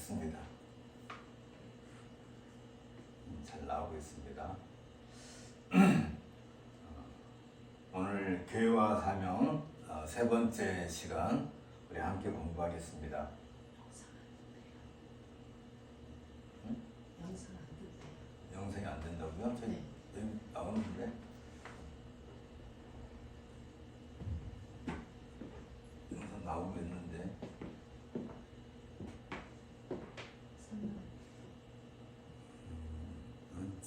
됐습니다. 잘 나오고 있습니다. 오늘 교회와 사명 세 번째 시간 우리 함께 공부하겠습니다. 영상이 안 된다고요? 저희 여기 나오는데 영상 나오고 있는데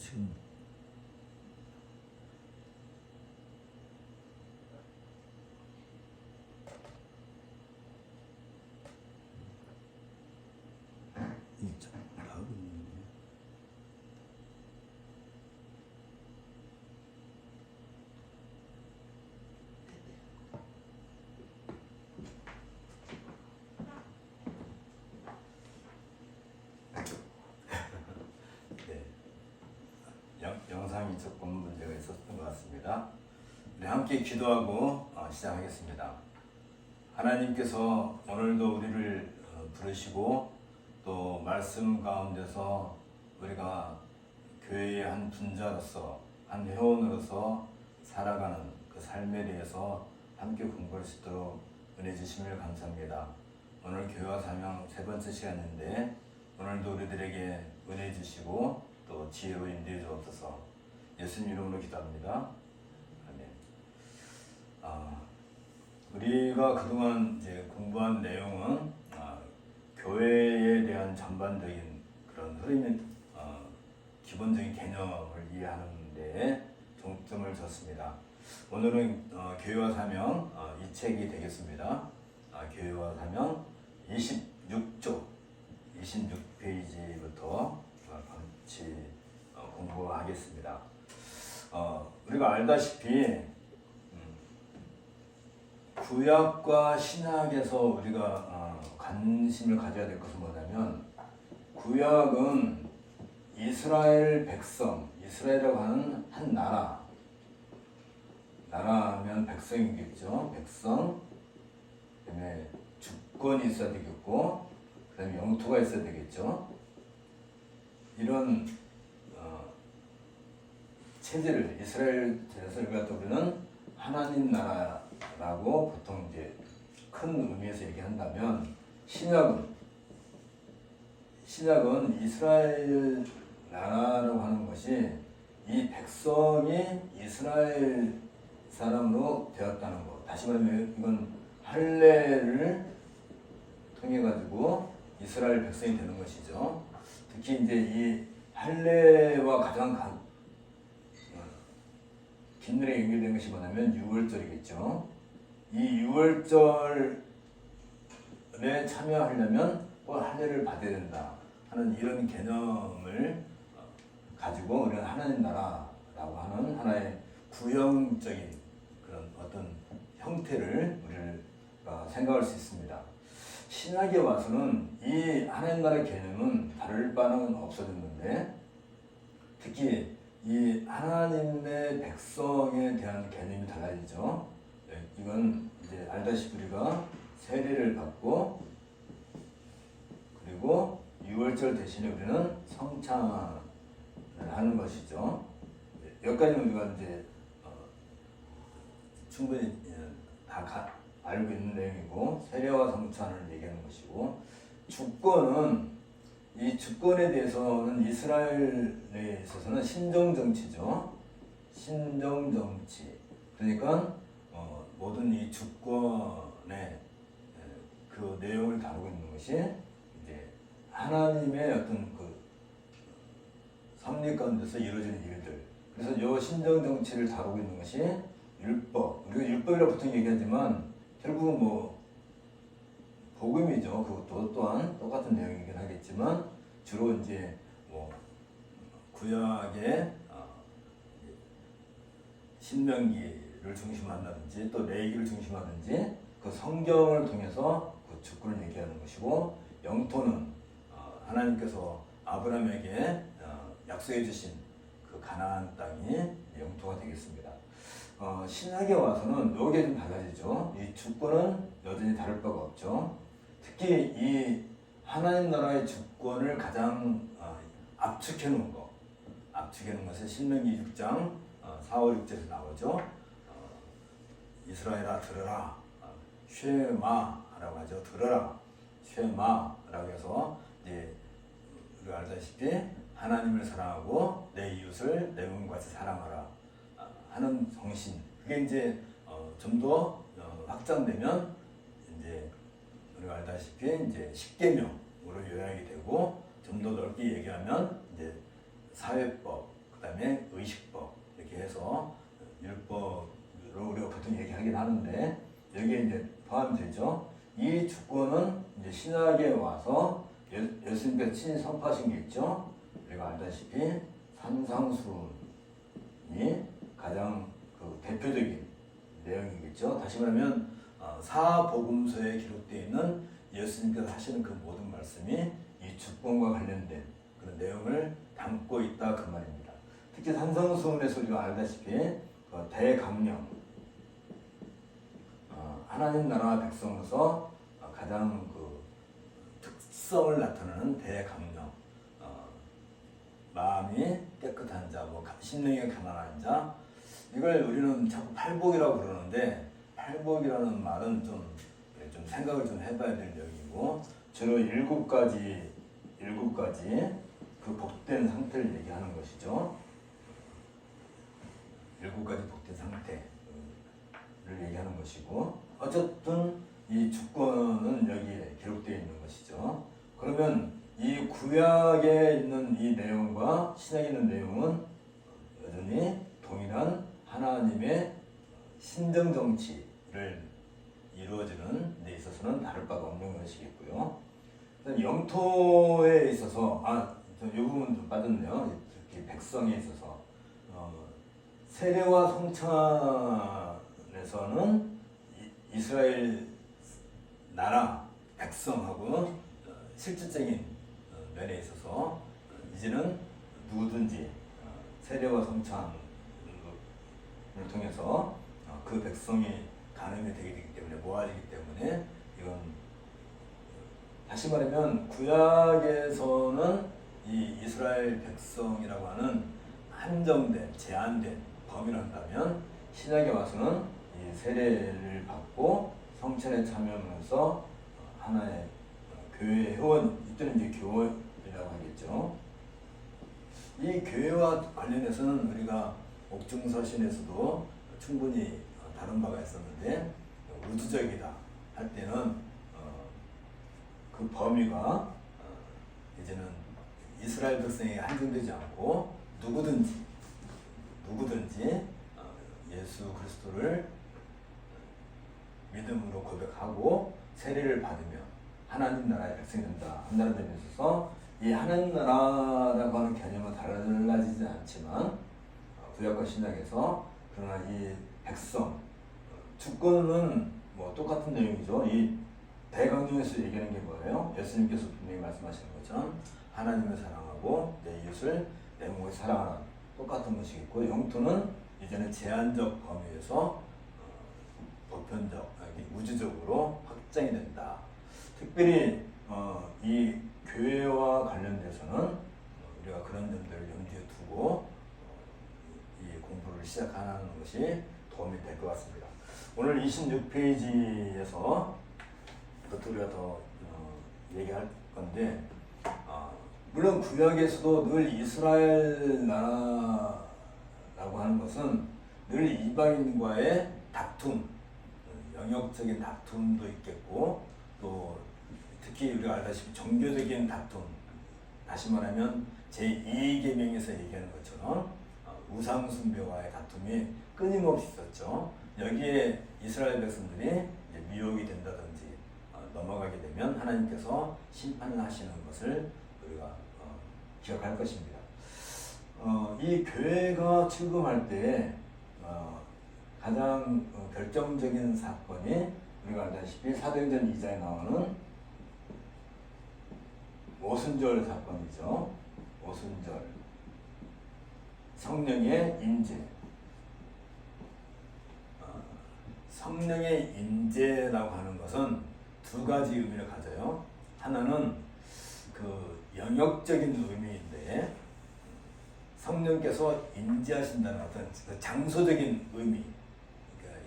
지금 나오고 있는데 영상이 조금 문제가 있었던 것 같습니다. 우리 함께 기도하고 시작하겠습니다. 하나님께서 오늘도 우리를 부르시고 또 말씀 가운데서 우리가 교회의 한 분자로서 한 회원으로서 살아가는 그 삶에 대해서 함께 공부할 수 있도록 은혜 주심을 감사합니다. 오늘 교회와 사명 세 번째 시간인데 오늘도 우리들에게 은혜 주시고 또 지혜로 인도해 주옵소서. 예수님 이름으로 기도합니다. 아멘. 우리가 그동안 이제 공부한 내용은 교회에 대한 전반적인 그런 흐름인 기본적인 개념을 이해하는 데 중점을 뒀습니다. 오늘은 교회와 사명 이 책이 되겠습니다. 교회와 사명 26쪽 26페이지부터 같이 공부하겠습니다. 우리가 알다시피 구약과 신약에서 우리가 관심을 가져야 될 것은 뭐냐면 구약은 이스라엘 백성, 이스라엘이라고 하는 한 나라면 백성이겠죠. 백성, 그 다음에 주권이 있어야 되겠고, 그 다음에 영토가 있어야 되겠죠. 이런 체제를 이스라엘 제에서 우리가 우리는 하나님 나라라고 보통 이제 큰 의미에서 얘기한다면 신약은 이스라엘 나라라고 하는 것이 이 백성이 이스라엘 사람으로 되었다는 것. 다시 말하면 이건 할례를 통해 가지고 이스라엘 백성이 되는 것이죠. 특히 이제 이 할례와 가장 긴밀하게 연결된 것이 뭐냐면 유월절이겠죠. 이 유월절에 참여하려면 꼭 할례를 받아야 된다 하는 이런 개념을 가지고 우리는 하나님 나라라고 하는 하나의 구형적인 그런 어떤 형태를 우리가 생각할 수 있습니다. 신약에 와서는 이 하나님 나라 개념은 다를 바는 없어졌는데 특히 이 하나님의 백성에 대한 개념이 달라지죠. 이건 이제 알다시피 우리가 세례를 받고 그리고 유월절 대신에 우리는 성찬을 하는 것이죠. 여기까지는 우리가 이제 충분히 다 알고 있는 내용이고 세례와 성찬을 얘기하는 것이고 주권은 이 주권에 대해서는 이스라엘에 있어서는 신정정치죠. 신정정치. 그러니까 모든 이 주권의 그 내용을 다루고 있는 것이 이제 하나님의 어떤 그 섭리 가운데서 이루어지는 일들. 그래서 이 신정정치를 다루고 있는 것이 율법. 우리가 율법이라고 보통 얘기하지만 결국은 뭐 복음이죠. 그것도 또한 똑같은 내용이긴 하겠지만 주로 이제 뭐 구약의 신명기를 중심한다든지 또 레위기를 중심하든지 그 성경을 통해서 그 주권을 얘기하는 것이고 영토는 하나님께서 아브라함에게 약속해 주신 그 가나안 땅이 영토가 되겠습니다. 신약에 와서는 여기에 좀 달라지죠. 이 주권은 여전히 다를 바가 없죠. 특히 이 하나님 나라의 주권을 가장 압축해 놓은 거. 압축해 놓은 것은 신명기 6장 4, 5, 6절에서 나오죠. 이스라엘아 들으라. 쉐마라고 하죠. 들으라. 쉐마라고 해서 이제 우리가 알다시피 하나님을 사랑하고 내 이웃을 내 몸과 같이 사랑하라 하는 정신. 그게 이제 좀 더 확장되면 이제 우리가 알다시피 이제 10계명으로 요약이 되고 좀 더 넓게 얘기하면 이제 사회법, 그다음에 의식법 이렇게 해서 율법으로 우리가 보통 얘기하긴 하는데 여기에 이제 포함되죠. 이 주권은 이제 신약에 와서 예수님께서 친히 선포하신 게 있죠. 우리가 알다시피 산상수훈이 가장 그 대표적인 내용이겠죠. 다시 말하면 사복음서에 기록되어 있는 예수님께서 하시는 그 모든 말씀이 이 주권과 관련된 그런 내용을 담고 있다 그 말입니다. 특히 산상수훈에서 우리가 알다시피 그 대강령, 하나님 나라 백성으로서 가장 그 특성을 나타내는 대강령, 마음이 깨끗한 자, 뭐 심령이 가난한 자, 이걸 우리는 자꾸 팔복이라고 그러는데 팔복이라는 말은 좀 생각을 좀 해봐야 될 내용이고 주로 일곱 가지 그 복된 상태를 얘기하는 것이죠. 일곱 가지 복된 상태를 얘기하는 것이고 어쨌든 이 주권은 여기에 기록되어 있는 것이죠. 그러면 이 구약에 있는 이 내용과 신약에 있는 내용은 여전히 동일한 하나님의 신정 정치를 이루어지는 데 있어서는 다를 바가 없는 것이겠고요. 영토에 있어서 이 부분 좀 빠졌네요. 특히 백성에 있어서 세례와 성찬에서는 이스라엘 나라 백성하고 실질적인 면에 있어서 이제는 누구든지 세례와 성찬을 통해서 그 백성이 가늠이 되기 때문에 모아지기 때문에 이건 다시 말하면 구약에서는 이 이스라엘 백성이라고 하는 한정된 제한된 범위를 한다면 신약에 와서는 이 세례를 받고 성찬에 참여하면서 하나의 교회 회원, 이때는 이제 교회라고 하겠죠. 이 교회와 관련해서는 우리가 옥중서신에서도 충분히 다룬 바가 있었는데 우주적이다 할 때는 그 범위가 이제는 이스라엘 백성에 한정되지 않고 누구든지 예수 그리스도를 믿음으로 고백하고 세례를 받으면 하나님 나라의 백성이 된다 한다는 점에 있어서 이 하나님 나라라고 하는 개념은 달라지지 않지만 구약과 신약에서 그러나 이 백성 주권은 뭐 똑같은 내용이죠. 이 대강령에서 얘기하는 게 뭐예요? 예수님께서 분명히 말씀하시는 것처럼 하나님을 사랑하고 내 이웃을 내 몸을 사랑하는 똑같은 것이겠고 영토는 이제는 제한적 범위에서 보편적, 우주적으로 확장이 된다. 특별히 이 교회와 관련돼서는 우리가 그런 점들을 염두에 두고 이 공부를 시작하는 것이 도움이 될 것 같습니다. 오늘 26페이지에서 우리가 더 얘기할 건데 물론 구약에서도 늘 이스라엘 나라라고 하는 것은 늘 이방인과의 다툼, 영역적인 다툼도 있겠고 또 특히 우리가 알다시피 종교적인 다툼, 다시 말하면 제2계명에서 얘기하는 것처럼 우상숭배와의 다툼이 끊임없이 있었죠. 여기에 이스라엘 백성들이 미혹이 된다든지 넘어가게 되면 하나님께서 심판을 하시는 것을 우리가 기억할 것입니다. 이 교회가 출범할 때 가장 결정적인 사건이 우리가 알다시피 사도행전 2장에 나오는 오순절 사건이죠. 오순절 성령의 임재. 성령의 임재라고 하는 것은 두 가지 의미를 가져요. 하나는 그 영역적인 의미인데 성령께서 임재하신다는 어떤 그 장소적인 의미가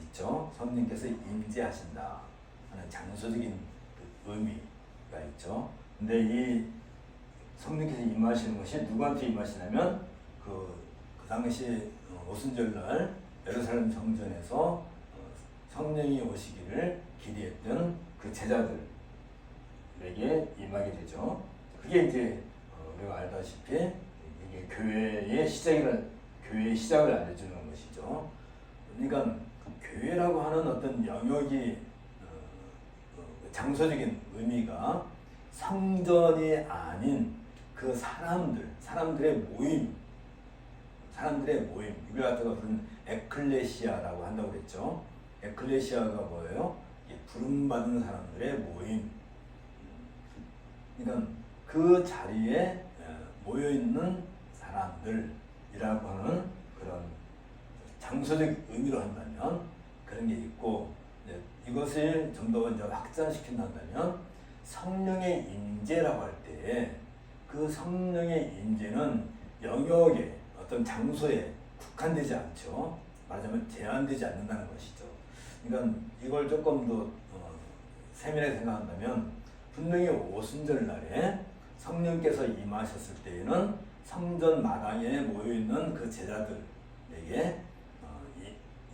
있죠. 성령께서 임재하신다 하는 장소적인 그 의미가 있죠. 근데 이 성령께서 임하시는 것이 누구한테 임하시냐면 그 당시 오순절날 예루살렘 성전에서 성령이 오시기를 기대했던 그 제자들에게 임하게 되죠. 그게 이제 우리가 알다시피 이게 교회의 시작을 알려주는 것이죠. 그러니까 교회라고 하는 어떤 영역이 장소적인 의미가 성전이 아닌 그 사람들의 모임, 이걸 갖다가 우리는 에클레시아라고 한다고 그랬죠. 에클레시아가 뭐예요? 부름받은 사람들의 모임. 그러니까 그 자리에 모여 있는 사람들이라고 하는 그런 장소적 의미로 한다면 그런 게 있고, 이것을 좀 더 이제 확장시킨다면 성령의 임재라고 할 때 그 성령의 임재는 영역에 어떤 장소에 국한되지 않죠. 말하자면 제한되지 않는다는 것이죠. 그러니까 이걸 조금 더 세밀하게 생각한다면 분명히 오순절 날에 성령께서 임하셨을 때에는 성전 마당에 모여있는 그 제자들에게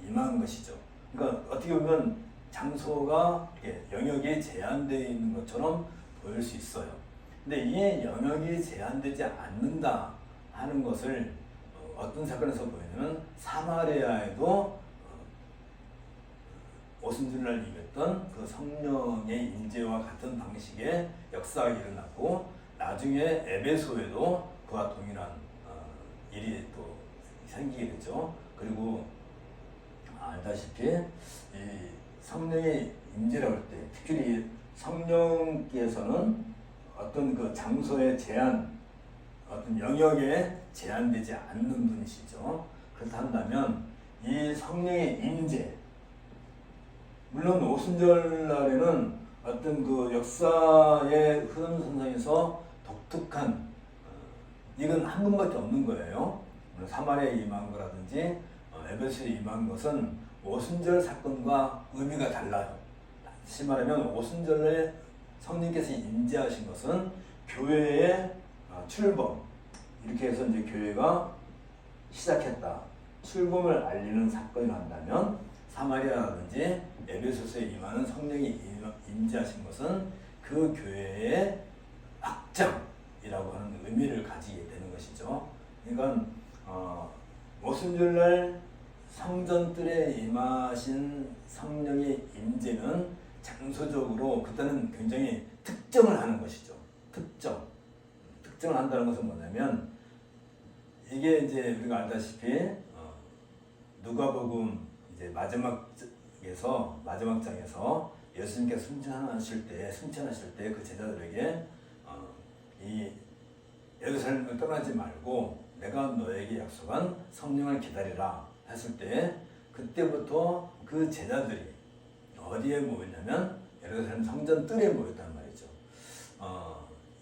임한 것이죠. 그러니까 어떻게 보면 장소가 영역이 제한되어 있는 것처럼 보일 수 있어요. 근데 이 영역이 제한되지 않는다 하는 것을 어떤 사건에서 보이냐면 사마리아에도 오순절날 임했던 그 성령의 임재와 같은 방식의 역사가 일어났고, 나중에 에베소에도 그와 동일한 일이 또 생기게 되죠. 그리고 알다시피 이 성령의 임재라고 할 때 특히 성령께서는 어떤 그 장소의 제한, 어떤 영역에 제한되지 않는 분이시죠. 그렇다면 이 성령의 임재, 물론 오순절날에는 어떤 그 역사의 흐름선상에서 독특한 이건 한 분밖에 없는 거예요. 사마리아에 임한 거라든지 에베소에 임한 것은 오순절 사건과 의미가 달라요. 다시 말하면 오순절에 성령께서 임재하신 것은 교회의 출범, 이렇게 해서 이제 교회가 시작했다, 출범을 알리는 사건이 한다면, 사마리아라든지 에베소서에 임하는 성령이 임재하신 것은 그 교회의 확장이라고 하는 의미를 가지게 되는 것이죠. 그러니까 오순절날 성전뜰에 임하신 성령의 임재는 장소적으로 그때는 굉장히 특정을 하는 것이죠. 특정을 한다는 것은 뭐냐면, 이게 이제 우리가 알다시피 누가복음 이제 마지막 장에서 예수님께서 승천하실 때 그 제자들에게 이 예루살렘을 떠나지 말고 내가 너에게 약속한 성령을 기다리라 했을 때, 그때부터 그 제자들이 어디에 모였냐면 예루살렘 성전 뜰에 모였단 말이죠.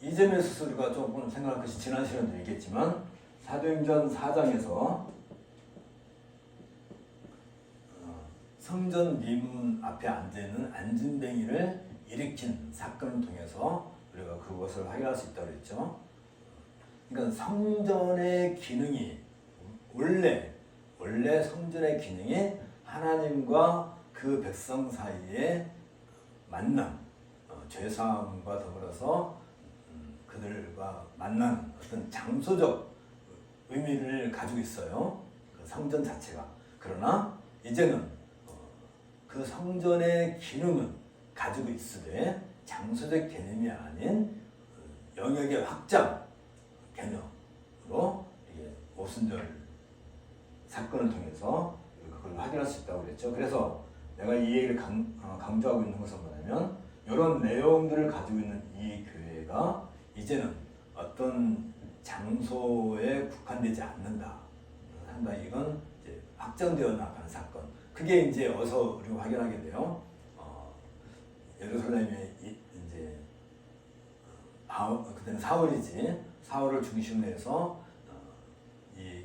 이 점에서 우리가 조금 생각할 것이, 지난 시간에도 얘기했지만 사도행전 4장에서 성전 미문 앞에 앉아있는 안진뱅이를 일으킨 사건을 통해서 우리가 그것을 확인할 수 있다고 그랬죠. 그러니까 성전의 기능이 원래 성전의 기능이 하나님과 그 백성 사이의 만남, 죄사함과 더불어서 그들과 만나는 어떤 장소적 의미를 가지고 있어요. 그 성전 자체가. 그러나 이제는 그 성전의 기능은 가지고 있으되 장소적 개념이 아닌 영역의 확장 개념으로 오순절 사건을 통해서 그걸 확인할 수 있다고 그랬죠. 그래서 내가 이 얘기를 강조하고 있는 것은 뭐냐면, 이런 내용들을 가지고 있는 이 교회가 이제는 어떤 장소에 국한되지 않는다 한다. 이건 이제 확장되어 나가는 사건. 그게 이제 어서 우리가 확인하게 돼요. 예루살렘에 이제 그때는 사울이지. 사울을 중심으로 해서 이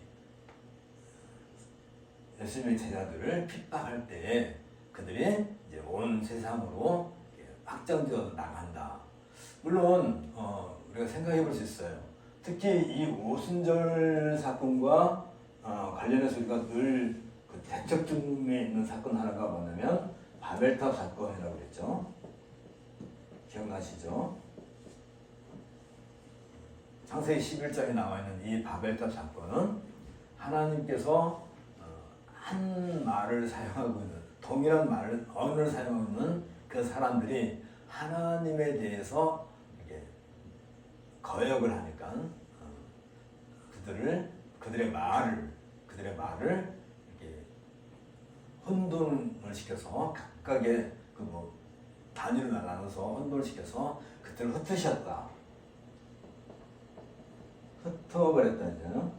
예수님의 제자들을 핍박할 때 그들이 이제 온 세상으로 확장되어 나간다. 물론 우리가 생각해 볼 수 있어요. 특히 이 오순절 사건과 관련해서 우리가 늘 그 대척 중에 있는 사건 하나가 뭐냐면 바벨탑 사건이라고 그랬죠. 기억나시죠? 창세기 11장에 나와 있는 이 바벨탑 사건은 하나님께서 한 말을 사용하고 있는 동일한 언어를 사용하고 있는 그 사람들이 하나님에 대해서 이렇게 거역을 하니까 그들의 말을 이렇게 혼돈을 시켜서 각각의 단위로 나눠서 혼돈을 시켜서 그들을 흩으셨다. 흩어버렸다죠.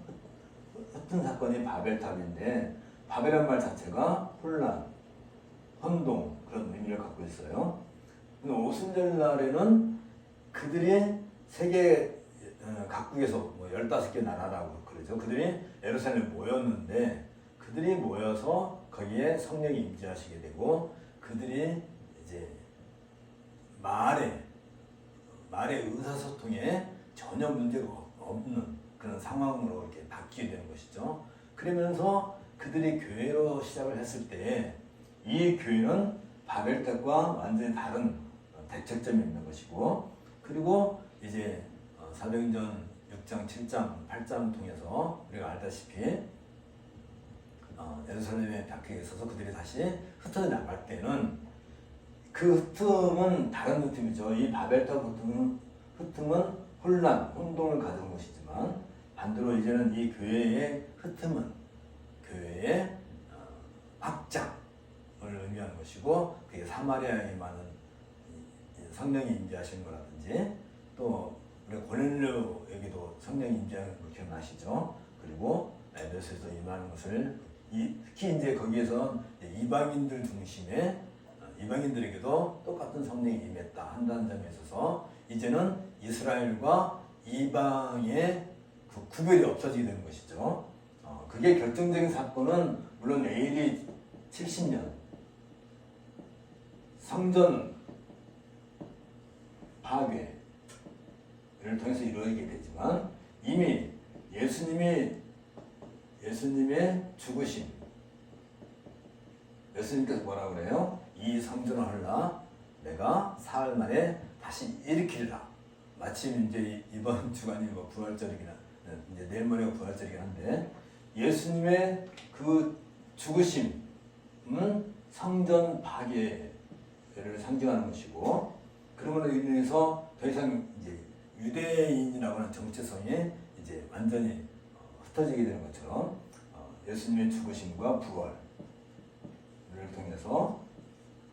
흩은 사건이 바벨탑인데 바벨이란 말 자체가 혼란, 혼동 그런 의미를 갖고 있어요. 오순절 날에는 그들이 세계 각국에서 15개 나라라고 그러죠. 그들이 예루살렘에 모였는데 그들이 모여서 거기에 성령이 임재하시게 되고 그들이 이제 말의 의사소통에 전혀 문제가 없는 그런 상황으로 이렇게 바뀌게 되는 것이죠. 그러면서 그들이 교회로 시작을 했을 때 이 교회는 바벨탑과 완전히 다른 대척점이 있는 것이고, 그리고 이제 사도행전 6장, 7장, 8장 통해서 우리가 알다시피 예루살렘의 벽에 있어서 그들이 다시 흩어져 나갈 때는 그 흩음은 다른 흩음이죠. 이 바벨탑 흩음은 혼란, 혼동을 가져온 것이지만 반대로 이제는 이 교회의 흩음은 교회의 확장을 의미하는 것이고, 그게 사마리아에 많은 성령이 임재하시는 거라든지, 또 우리 고넬료에게도 성령이 임재하는 거 기억나시죠? 그리고 에베소에서 임하는 것을 특히 이제 거기에서 이방인들 중심의 이방인들에게도 똑같은 성령이 임했다 한다는 점에 있어서 이제는 이스라엘과 이방의 그 구별이 없어지게 되는 것이죠. 그게 결정적인 사건은 물론 AD 70년 성전 파괴를 통해서 이루어지게 되지만 이미 예수님의 죽으심, 예수님께서 뭐라고 그래요? 이 성전을 헐라 내가 사흘 만에 다시 일으키리라. 마침 이제 이번 주간이 부활절이긴 이제 내일 모레가 부활절이긴 한데, 예수님의 그 죽으심은 성전 파괴를 상징하는 것이고, 그러므로 인해서 더 이상 이제 유대인이라고 하는 정체성이 이제 완전히 흩어지게 되는 것처럼 예수님의 죽으심과 부활을 통해서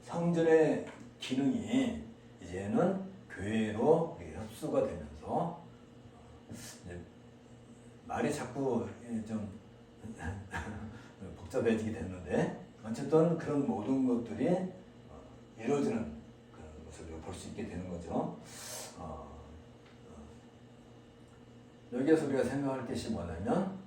성전의 기능이 이제는 교회로 흡수가 되면서 이제 말이 자꾸 좀 복잡해지게 됐는데, 어쨌든 그런 모든 것들이 이루어지는 그런 것을 볼 수 있게 되는 거죠. 여기에서 우리가 생각할 것이 뭐냐면,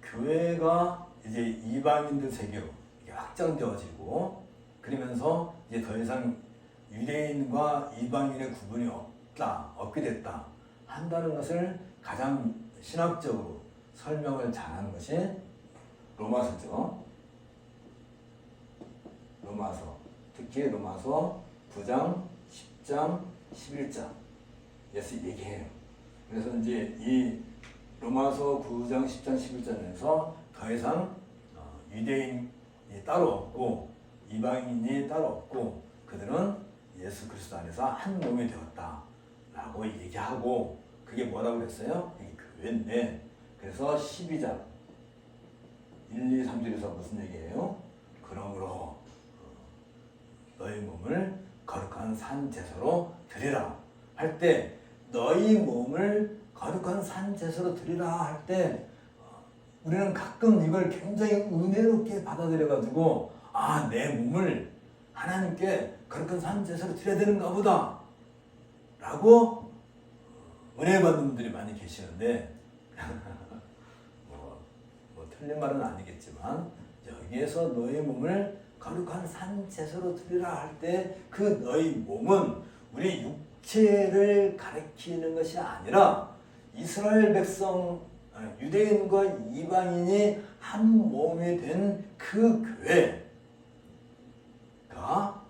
교회가 이제 이방인들 세계로 확장되어지고, 그러면서 이제 더 이상 유대인과 이방인의 구분이 없게 됐다 한다는 것을 가장 신학적으로 설명을 잘하는 것이 로마서죠. 로마서, 특히 로마서 9장, 10장, 11장에서 얘기해요. 그래서 이제 이 로마서 9장, 10장, 11장에서 더 이상 유대인이 따로 없고 이방인이 따로 없고 그들은 예수 그리스도 안에서 한 몸이 되었다라고 얘기하고, 그게 뭐라고 그랬어요? 이게 교회인데, 그래서 12장 1, 2, 3절에서 무슨 얘기예요? 그러므로 너희 몸을 거룩한 산 제사로 드리라 할 때, 너희 몸을 거룩한 산 제사로 드리라 할 때 우리는 가끔 이걸 굉장히 은혜롭게 받아들여가지고, 내 몸을 하나님께 거룩한 산 제사로 드려야 되는가 보다 라고 은혜 받는 분들이 많이 계시는데 뭐 틀린 말은 아니겠지만 여기에서 너의 몸을 거룩한 산 제사로 드리라 할 때 그 너희 몸은 우리 육체를 가리키는 것이 아니라 이스라엘 백성 유대인과 이방인이 한 몸이 된 그 교회가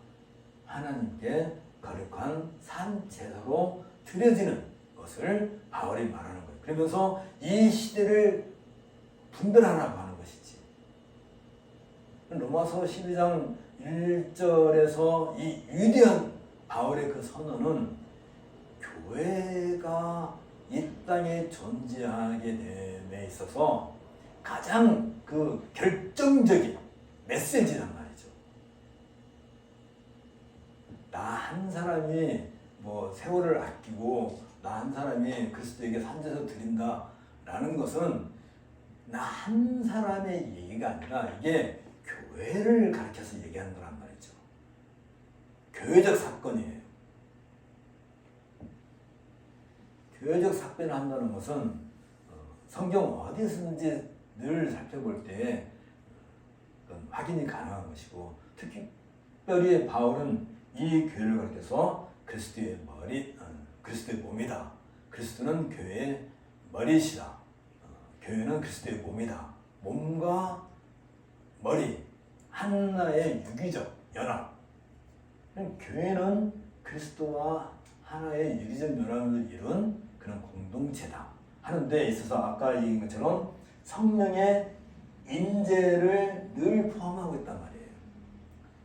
하나님께 거룩한 산 제사로 드려지는 것을 바울이 말하는 거예요. 그러면서 이 시대를 분별하라고 하는 것이지. 로마서 12장 1절에서 이 위대한 바울의 그 선언은 교회가 이 땅에 존재하게 됨에 있어서 가장 그 결정적인 메시지란 말이죠. 나 한 사람이 뭐 세월을 아끼고 나 한 사람이 그리스도에게 산제사 드린다라는 것은 나 한 사람의 얘기가 아니라 이게 교회를 가르쳐서 얘기하는 거란 말이죠. 교회적 사건이에요. 교회적 사건을 한다는 것은 성경 어디서든지 늘 살펴볼 때 확인이 가능한 것이고, 특별히 바울은 이 교회를 가르쳐서 그리스도의 머리, 그리스도의 몸이다. 그리스도는 교회의 머리시다. 교회는 그리스도의 몸이다. 몸과 머리 하나의 유기적 연합. 교회는 그리스도와 하나의 유기적 연합을 이룬 그런 공동체다 하는 데 있어서 아까 얘기한 것처럼 성령의 임재를 늘 포함하고 있단 말이에요.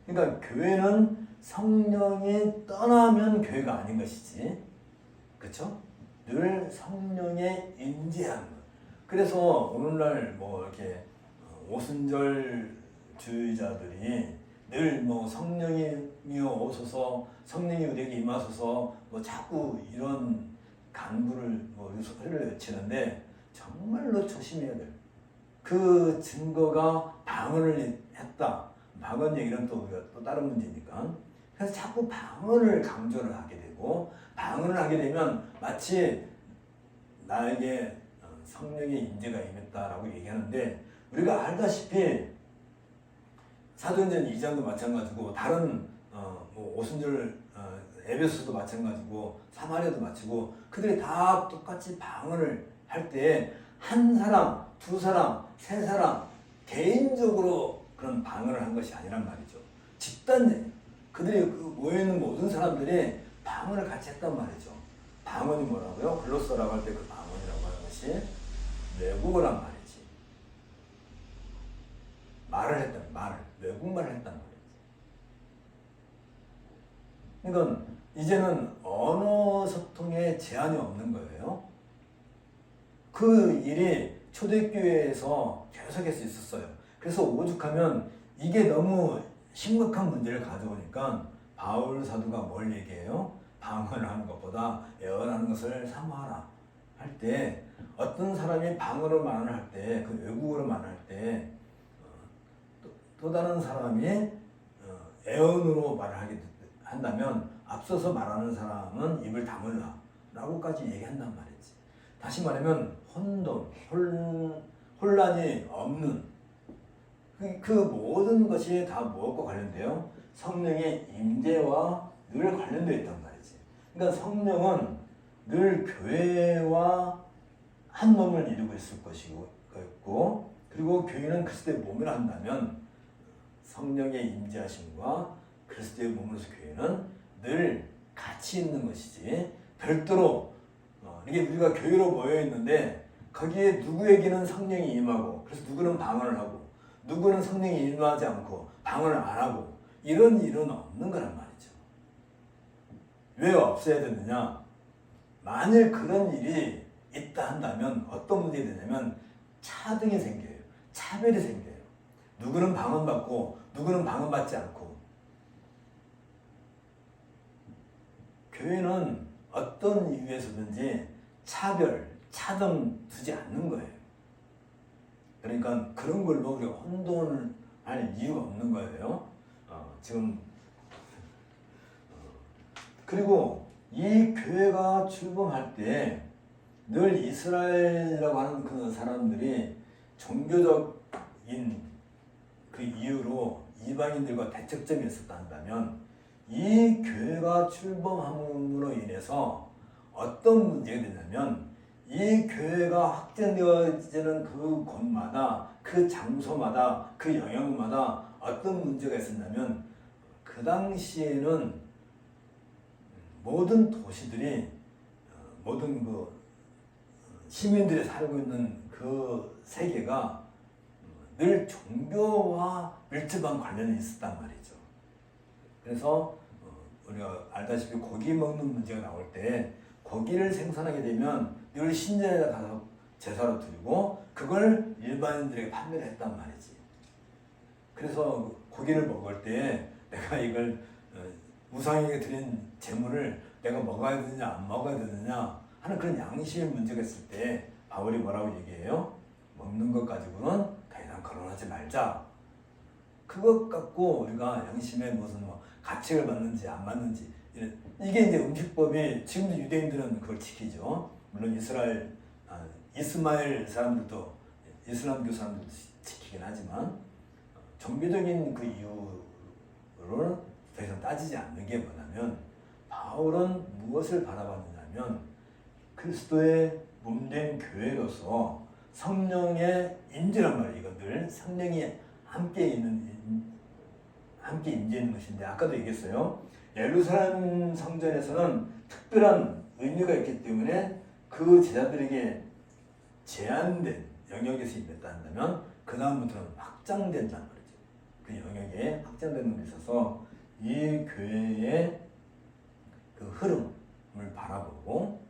그러니까 교회는 성령이 떠나면 교회가 아닌 것이지, 그렇죠? 늘 성령의 임재하는 것. 그래서 오늘날 뭐 이렇게 오순절주의자들이 늘 뭐 성령이여 오소서, 성령이 우리에게 임하소서, 뭐 자꾸 이런 간구를 뭐 소리를 외치는데 정말로 조심해야 돼요. 그 증거가 방언을 했다. 방언 얘기는 또 우리가 또 다른 문제니까. 그래서 자꾸 방언을 강조를 하게 되고, 방언을 하게 되면 마치 나에게 성령의 임재가 임했다라고 얘기하는데, 우리가 알다시피 사도행전 2장도 마찬가지고 다른 뭐 오순절 에베소도 마찬가지고 사마리아도 마치고 그들이 다 똑같이 방언을 할 때 한 사람, 두 사람, 세 사람 개인적으로 그런 방언을 한 것이 아니란 말이죠. 집단, 그들이 그 모여있는 모든 사람들이 방언을 같이 했단 말이죠. 방언이 뭐라고요? 글로서라고 할 때 그 방언이라고 하는 것이 외국어란 말이지. 말을 했단 말을, 외국말을 했단 말이지. 그러니까 이제는 언어 소통에 제한이 없는 거예요. 그 일이 초대교회에서 계속해서 있었어요. 그래서 오죽하면 이게 너무 심각한 문제를 가져오니까 바울 사도가 뭘 얘기해요? 방언을 하는 것보다 애언하는 것을 사모하라 할 때, 어떤 사람이 방언으로 말을 할 때, 그 외국어로 말을 할 때, 또 다른 사람이 애언으로 말을 하게 한다면 앞서서 말하는 사람은 입을 다물라 라고까지 얘기한단 말이지. 다시 말하면 혼란이 없는 그 모든 것이 다 무엇과 관련돼요? 성령의 임재와 늘 관련되어 있단 말이지. 그러니까 성령은 늘 교회와 한 몸을 이루고 있을 것이고, 그리고 교회는 그리스도의 몸이라 한다면 성령의 임재하심과 그리스도의 몸으로서 교회는 늘 같이 있는 것이지, 별도로 이게 우리가 교회로 모여 있는데 거기에 누구에게는 성령이 임하고 그래서 누구는 방언을 하고 누구는 성령이 임하지 않고 방언을 안 하고 이런 일은 없는 거란 말이죠. 왜 없어야 되느냐? 만일 그런 일이 있다 한다면 어떤 문제가 되냐면 차등이 생겨요. 차별이 생겨요. 누구는 방언 받고 누구는 방언 받지 않고. 교회는 어떤 이유에서든지 차별, 차등 두지 않는 거예요. 그러니까 그런 걸로 우리가 혼돈을 할 이유가 없는 거예요. 지금 그리고 이 교회가 출범할 때 늘 이스라엘이라고 하는 그 사람들이 종교적인 그 이유로 이방인들과 대척점이 있었다 한다면 이 교회가 출범함으로 인해서 어떤 문제가 되냐면 이 교회가 확장되어지는 그 곳마다 그 장소마다 그 영역마다 어떤 문제가 있었냐면 그 당시에는 모든 도시들이 모든 그 시민들이 살고 있는 그 세계가 늘 종교와 밀접한 관련이 있었단 말이죠. 그래서 우리가 알다시피 고기 먹는 문제가 나올 때 고기를 생산하게 되면 늘 신전에다 가서 제사로 드리고 그걸 일반인들에게 판매를 했단 말이지. 그래서 고기를 먹을 때 내가 이걸 우상에게 드린 제물을 내가 먹어야 되느냐 안 먹어야 되느냐 하는 그런 양심의 문제가 있을 때 바울이 뭐라고 얘기해요? 먹는 것 가지고는 더 이상 거론하지 말자. 그것 갖고 우리가 양심의 무슨 뭐 가책을 받는지 안 받는지 이게 이제 음식법이 지금도 유대인들은 그걸 지키죠. 물론 이스마엘 사람들도 이슬람교 사람들도 지키긴 하지만 종교적인 그 이유를 더 이상 따지지 않는 게 뭐냐면 바울은 무엇을 바라봤느냐면 그리스도의 몸된 교회로서 성령의 임재란 말이에요. 이것들 성령이 함께 임재하는 것인데 아까도 얘기했어요. 예루살렘 성전에서는 특별한 의미가 있기 때문에 그 제자들에게 제한된 영역에서 임했다 한다면 그 다음부터는 확장된다는 말이죠. 그 영역에 확장되는 데 있어서 이 교회의 그 흐름을 바라보고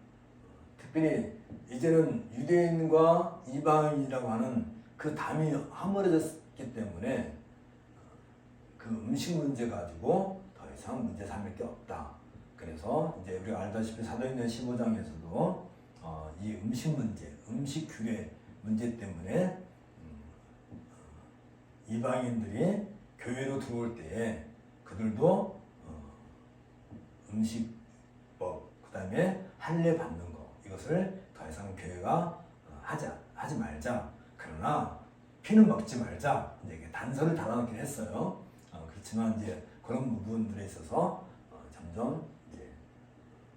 특별히 이제는 유대인과 이방인이라고 하는 그 담이 허물어졌기 때문에 그 음식 문제 가지고 더 이상 문제 삼을 게 없다. 그래서 이제 우리가 알다시피 사도행전 15장에서도 이 음식 문제, 음식 규례 문제 때문에 이방인들이 교회로 들어올 때 그들도 음식법, 그 다음에 할례 받는 거 이것을 더 이상 교회가 하지 말자. 그러나 피는 먹지 말자. 이제 단서를 달아놓긴 했어요. 그렇지만 이제 그런 부분들에 있어서 점점 이제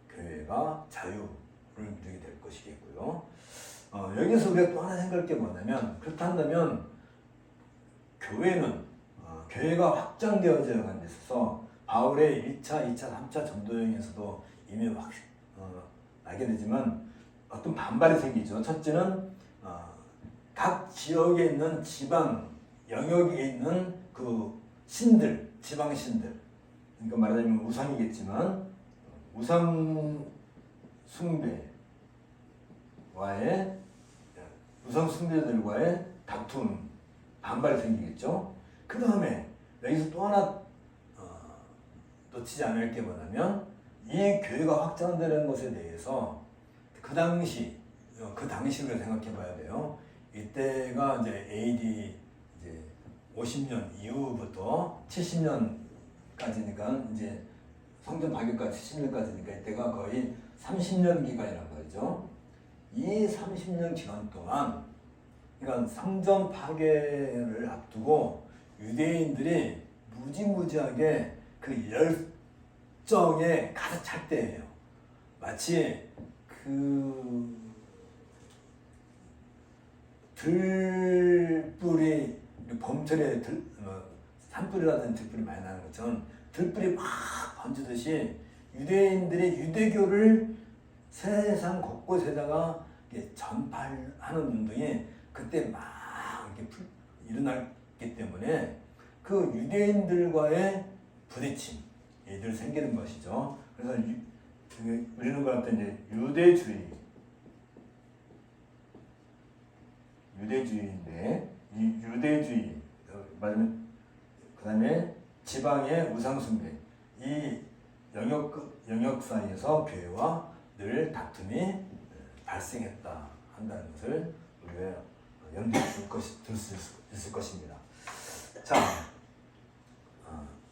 교회가 자유를 누리게 될 것이겠고요. 여기서 우리가 또 하나 생각할 게 뭐냐면 그렇다면 교회가 확장되어져 가는 데 있어서 바울의 1차, 2차, 3차 전도 여행에서도 이미 나게 되지만 어떤 반발이 생기죠. 첫째는 각 지역에 있는 지방 영역에 있는 그 신들, 지방 신들, 그러니까 말하자면 우상이겠지만 우상 숭배들과의 다툼, 반발이 생기겠죠. 그 다음에 여기서 또 하나 놓치지 않을 게 뭐냐면 이 교회가 확장되는 것에 대해서 그 당시를 생각해 봐야 돼요. 이때가 이제 AD 이제 50년 이후부터 70년까지니까 이제 성전 파괴까지 70년까지니까 이때가 거의 30년 기간이란 말이죠. 이 30년 기간 동안 그러니까 성전 파괴를 앞두고 유대인들이 무지무지하게 그 열정에 가득 찰 때예요. 마치 그 들불이 봄철에 산불이라든지 들불이 많이 나는 것처럼 들불이 막 번지듯이 유대인들이 유대교를 세상 곳곳에다가 전파하는 운동이 그때 막 이렇게 일어났기 때문에 그 유대인들과의 부딪힘 이들 생기는 것이죠. 그래서 우리는 그럴 때 이제 유대주의인데 이 유대주의 말하면 그 다음에 지방의 우상숭배 이 영역 사이에서 교회와 늘 다툼이 발생했다 한다는 것을 우리가 염두에 둘 수 있을 것입니다. 자,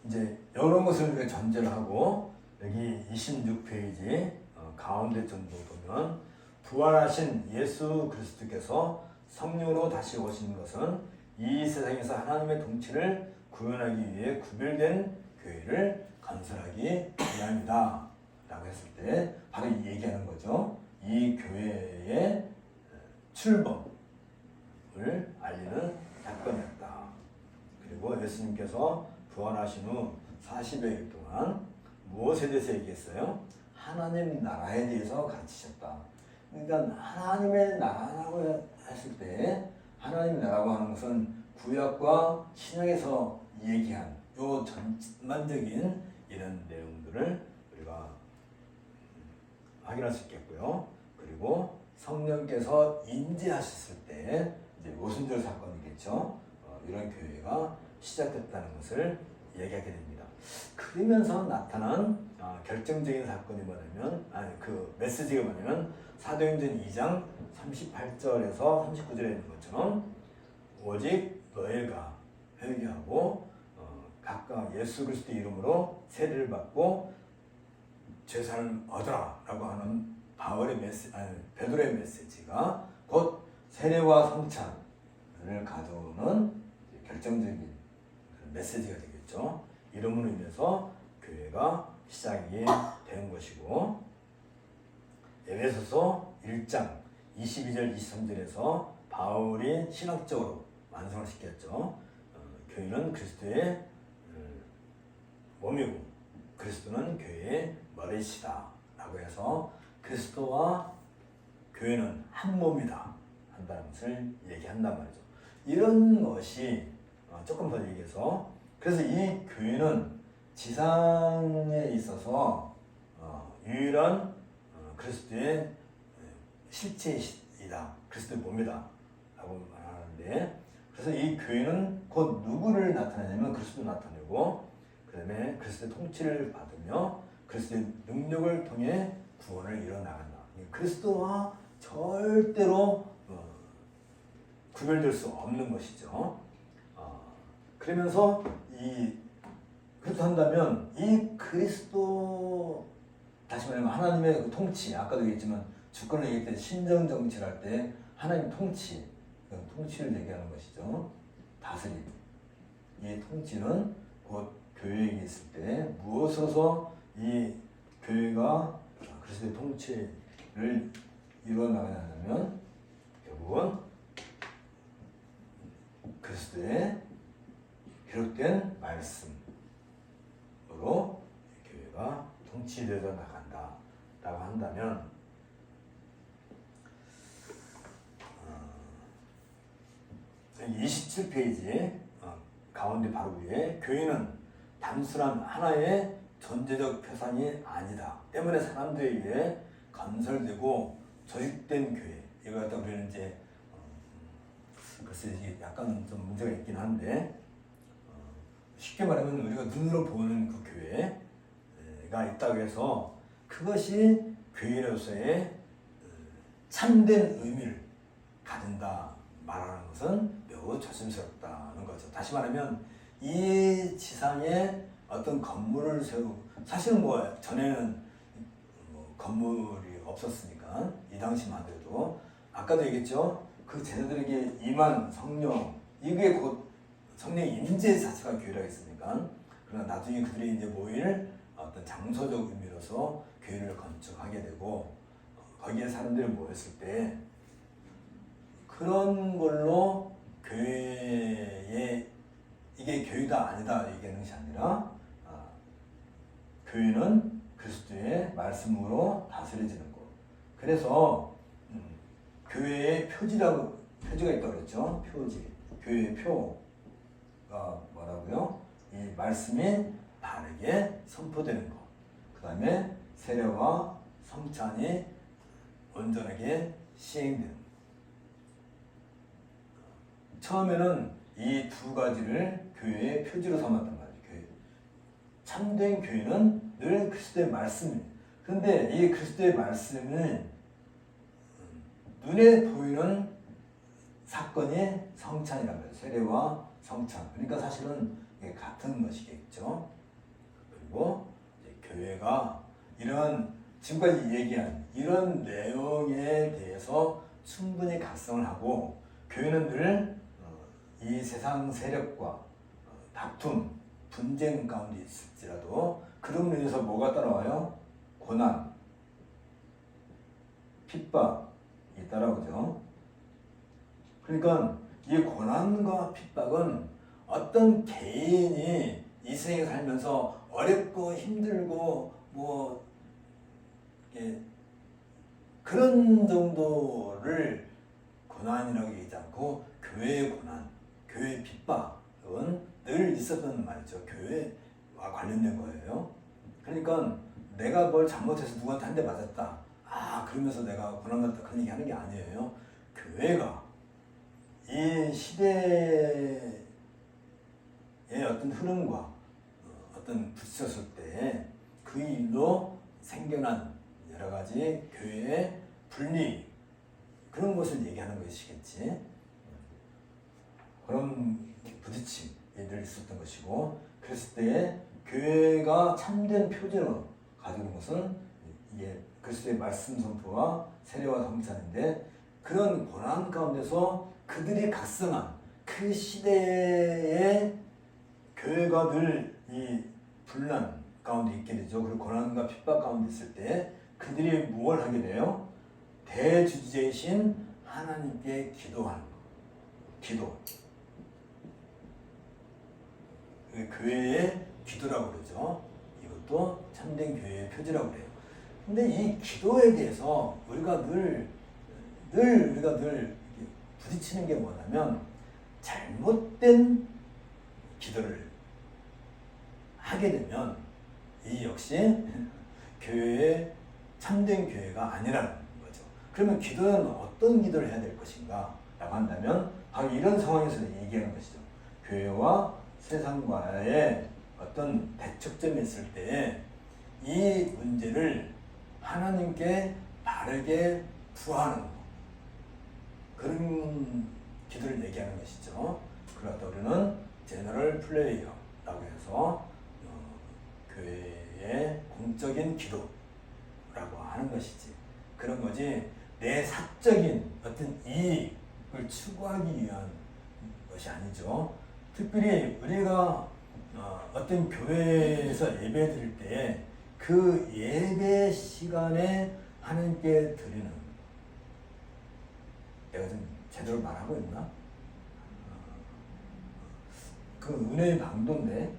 이제 이런 것을 우리가 전제를 하고 여기 26페이지 가운데 전도 보면 부활하신 예수 그리스도께서 성령으로 다시 오신 것은 이 세상에서 하나님의 통치를 구현하기 위해 구별된 교회를 건설하기 위함이다 라고 했을 때 바로 이 얘기하는 거죠. 이 교회의 출범을 알리는 사건이었다. 그리고 예수님께서 부활하신 후 40여일 동안 무엇에 대해서 얘기했어요? 하나님 나라에 대해서 가르치셨다. 그러니까 하나님의 나라라고 했을 때 하나님 나라고 하는 것은 구약과 신약에서 얘기한 요 전반적인 이런 내용들을 우리가 확인할 수 있겠고요. 그리고 성령께서 임재하셨을 때 이제 오순절 사건이겠죠. 이런 교회가 시작됐다는 것을 얘기하게 됩니다. 그러면서 나타난 결정적인 사건이 뭐냐면 그 메시지가 뭐냐면 사도행전 2장 38절에서 39절에 있는 것처럼 오직 너희가 회개하고 각각 예수 그리스도 이름으로 세례를 받고 죄사를 얻어라라고 하는 베드로의 메시지가 곧 세례와 성찬을 가져오는 결정적인 메시지가 되겠죠. 이름으로 인해서 교회가 시작이 된 것이고, 에베소서 1장 22절 23절에서 바울이 신학적으로 완성을 시켰죠. 교회는 그리스도의 몸이고 그리스도는 교회의 머리시다 라고 해서 그리스도와 교회는 한 몸이다 한다는 것을 얘기한단 말이죠. 이런 것이 조금 더 얘기해서, 그래서 이 교회는 지상에 있어서 유일한 그리스도의 실체이다, 그리스도의 몸이다 라고 말하는데, 그래서 이 교회는 곧 누구를 나타내냐면 그리스도를 나타내고, 그 다음에 그리스도의 통치를 받으며 그리스도의 능력을 통해 구원을 이뤄나간다. 그리스도와 절대로 구별될 수 없는 것이죠. 그러면서 그렇게 한다면 이 그리스도, 다시 말하면 하나님의 그 통치, 아까도 얘기했지만 주권을 얘기할 때 신정 정치를 할 때 하나님 통치, 통치를 얘기하는 것이죠. 다스림. 이 통치는 곧 교회에 있을 때 무엇으로서 이 교회가 그리스도의 통치를 이루어나가냐면 결국은 그리스도의 기록된 말씀으로 교회가 통치되어 나간다 라고 한다면, 27페이지 가운데 바로 위에 교회는 단순한 하나의 존재적 표상이 아니다 때문에 사람들에 의해 건설되고 조직된 교회, 이거 갖다 우리는 이제 글쎄 이게 약간 좀 문제가 있긴 한데, 쉽게 말하면 우리가 눈으로 보는 그 교회가 있다고 해서 그것이 교회로서의 참된 의미를 가진다 말하는 것은 매우 조심스럽다는 거죠. 다시 말하면 이 지상에 어떤 건물을 세우고, 사실은 뭐 전에는 건물이 없었으니까 이 당시만 해도 아까도 얘기했죠. 그 제자들에게 임한 성령, 이게 곧 성령의 임재 자체가 교회라고 했으니까. 그러나 나중에 그들이 이제 모일 어떤 장소적 의미로서 교회를 건축하게 되고, 거기에 사람들이 모였을 때 그런 걸로 교회에 이게 교회다 아니다 얘기하는 것이 아니라 교회는 그리스도의 말씀으로 다스려지는 것. 그래서 교회의 표지가 있다고 그랬죠. 표지. 교회의 표가 뭐라고요? 이 말씀이 바르게 선포되는 것. 그 다음에 세례와 성찬이 온전하게 시행되는 것. 처음에는 이 두 가지를 교회의 표지로 삼았단 말이죠. 참된 교회는 늘 그리스도의 말씀입니다. 그런데 이 그리스도의 말씀은 눈에 보이는 사건이 성찬이란 말이에요. 세례와 성찬. 그러니까 사실은 이게 같은 것이겠죠. 그리고 이제 교회가 이런 지금까지 얘기한 이런 내용에 대해서 충분히 각성을 하고 교회는 늘 이 세상 세력과 다툼, 분쟁 가운데 있을지라도 그런 면에서 뭐가 따라와요? 고난, 핍박이 따라오죠. 그러니까 이 고난과 핍박은 어떤 개인이 이 세상에 살면서 어렵고 힘들고 뭐 그런 정도를 고난이라고 얘기하지 않고 교회의 고난, 교회의 핍박은 늘 있었던 말이죠. 교회와 관련된 거예요. 그러니까 내가 뭘 잘못해서 누구한테 한 대 맞았다. 그러면서 내가 고난받았다 그런 얘기 하는 게 아니에요. 교회가 이 시대의 어떤 흐름과 어떤 부딪혔을 때 그 일로 생겨난 여러 가지 교회의 분리 그런 것을 얘기하는 것이겠지. 그런 부딪힘이 늘 있었던 것이고 그랬을 때 교회가 참된 표준으로 가지고 있는 것은 이게 그리스도의 말씀 선포와 세례와 성찬인데 그런 고난 가운데서 그들이 각성한 그 시대의 교회가 늘 이 분란 가운데 있게 되죠. 그리고 고난과 핍박 가운데 있을 때 그들이 무엇을 하게 돼요? 대주제이신 하나님께 기도하는 거. 기도. 교회의 기도라고 그러죠. 이것도 참된 교회의 표지라고 그래요. 근데 이 기도에 대해서 우리가 늘 부딪히는 게 뭐냐면 잘못된 기도를 하게 되면 이 역시 교회의 참된 교회가 아니라는 거죠. 그러면 기도는 어떤 기도를 해야 될 것인가 라고 한다면 바로 이런 상황에서 얘기하는 것이죠. 교회와 세상과의 어떤 대척점이 있을 때 이 문제를 하나님께 바르게 부하는 것 그런 기도를 얘기하는 것이죠. 그러다 우리는 제너럴 플레이어라고 해서 교회의 공적인 기도라고 하는 것이지. 그런 거지 내 사적인 어떤 이익을 추구하기 위한 것이 아니죠. 특별히 우리가 어떤 교회에서 예배 드릴 때 그 예배 시간에 하나님께 드리는 내가 좀 제대로 말하고 있나? 그 은혜의 방도인데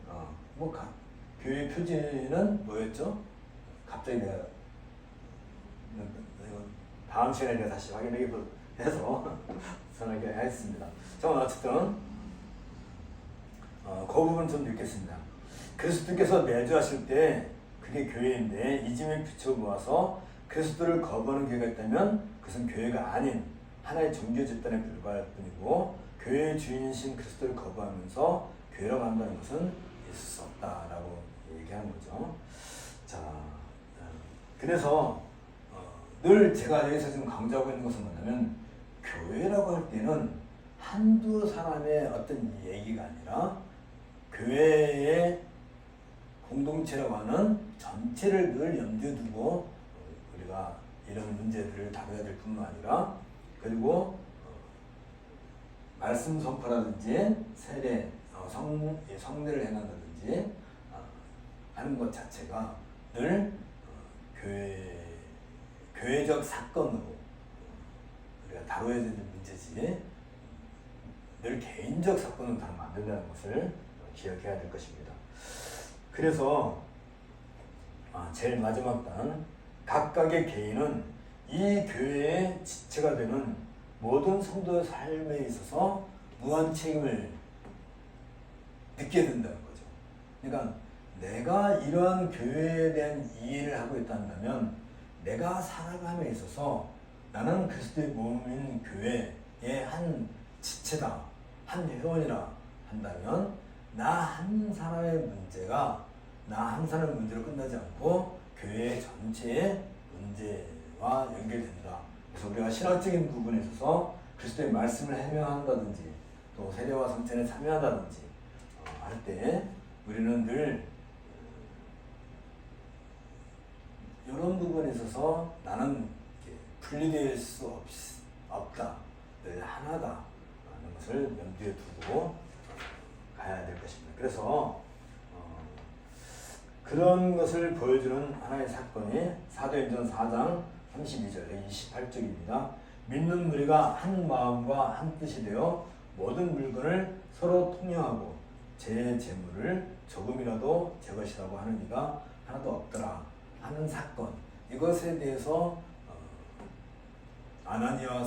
교회 표지는 뭐였죠? 갑자기 내가 다음 시간에 내가 다시 확인해서 전하게 하겠습니다. 자, 어쨌든 그 부분 좀 읽겠습니다. 그리스도께서 내주하실 때 그게 교회인데 이 짐을 비춰 모아서 그리스도를 거부하는 교회가 있다면 그것은 교회가 아닌 하나의 종교 집단에 불과할 뿐이고 교회의 주인이신 그리스도를 거부하면서 교회라고 한다는 것은 있을 수 없다라고 얘기하는 거죠. 자, 그래서 늘 제가 여기서 지금 강조하고 있는 것은 뭐냐면 교회라고 할 때는 한두 사람의 어떤 얘기가 아니라 교회의 공동체라고 하는 전체를 늘 염두에 두고 우리가 이런 문제들을 다뤄야 될 뿐만 아니라 그리고 말씀 선포라든지 세례, 성례를 행한다든지 하는 것 자체가 늘 교회적 사건으로 우리가 다뤄야 되는 문제지 늘 개인적 사건으로 다루면 안 된다는 것을 기억해야 될 것입니다. 그래서 제일 마지막 단 각각의 개인은 이 교회의 지체가 되는 모든 성도의 삶에 있어서 무한 책임을 느끼게 된다는 거죠. 그러니까 내가 이러한 교회에 대한 이해를 하고 있다면 내가 살아감에 있어서 나는 그리스도의 몸인 교회의 한 지체다, 한 회원이라 한다면 나 한 사람의 문제가 나 한 사람의 문제로 끝나지 않고 교회 전체의 문제와 연결된다. 그래서 우리가 신학적인 부분에 있어서 그리스도의 말씀을 해명한다든지 또 세례와 성찬에 참여한다든지 할 때 우리는 늘 이런 부분에 있어서 나는 분리될 수 없다, 늘 하나다 하는 것을 염두에 두고 가야 될 것입니다. 그래서 그런 것을 보여주는 하나의 사건이 사도행전 4장 32절 28절입니다. 믿는 무리가 한 마음과 한 뜻이 되어 모든 물건을 서로 통용하고 제 재물을 조금이라도 제 것이라고 하는 이가 하나도 없더라 하는 사건, 이것에 대해서 아나니아와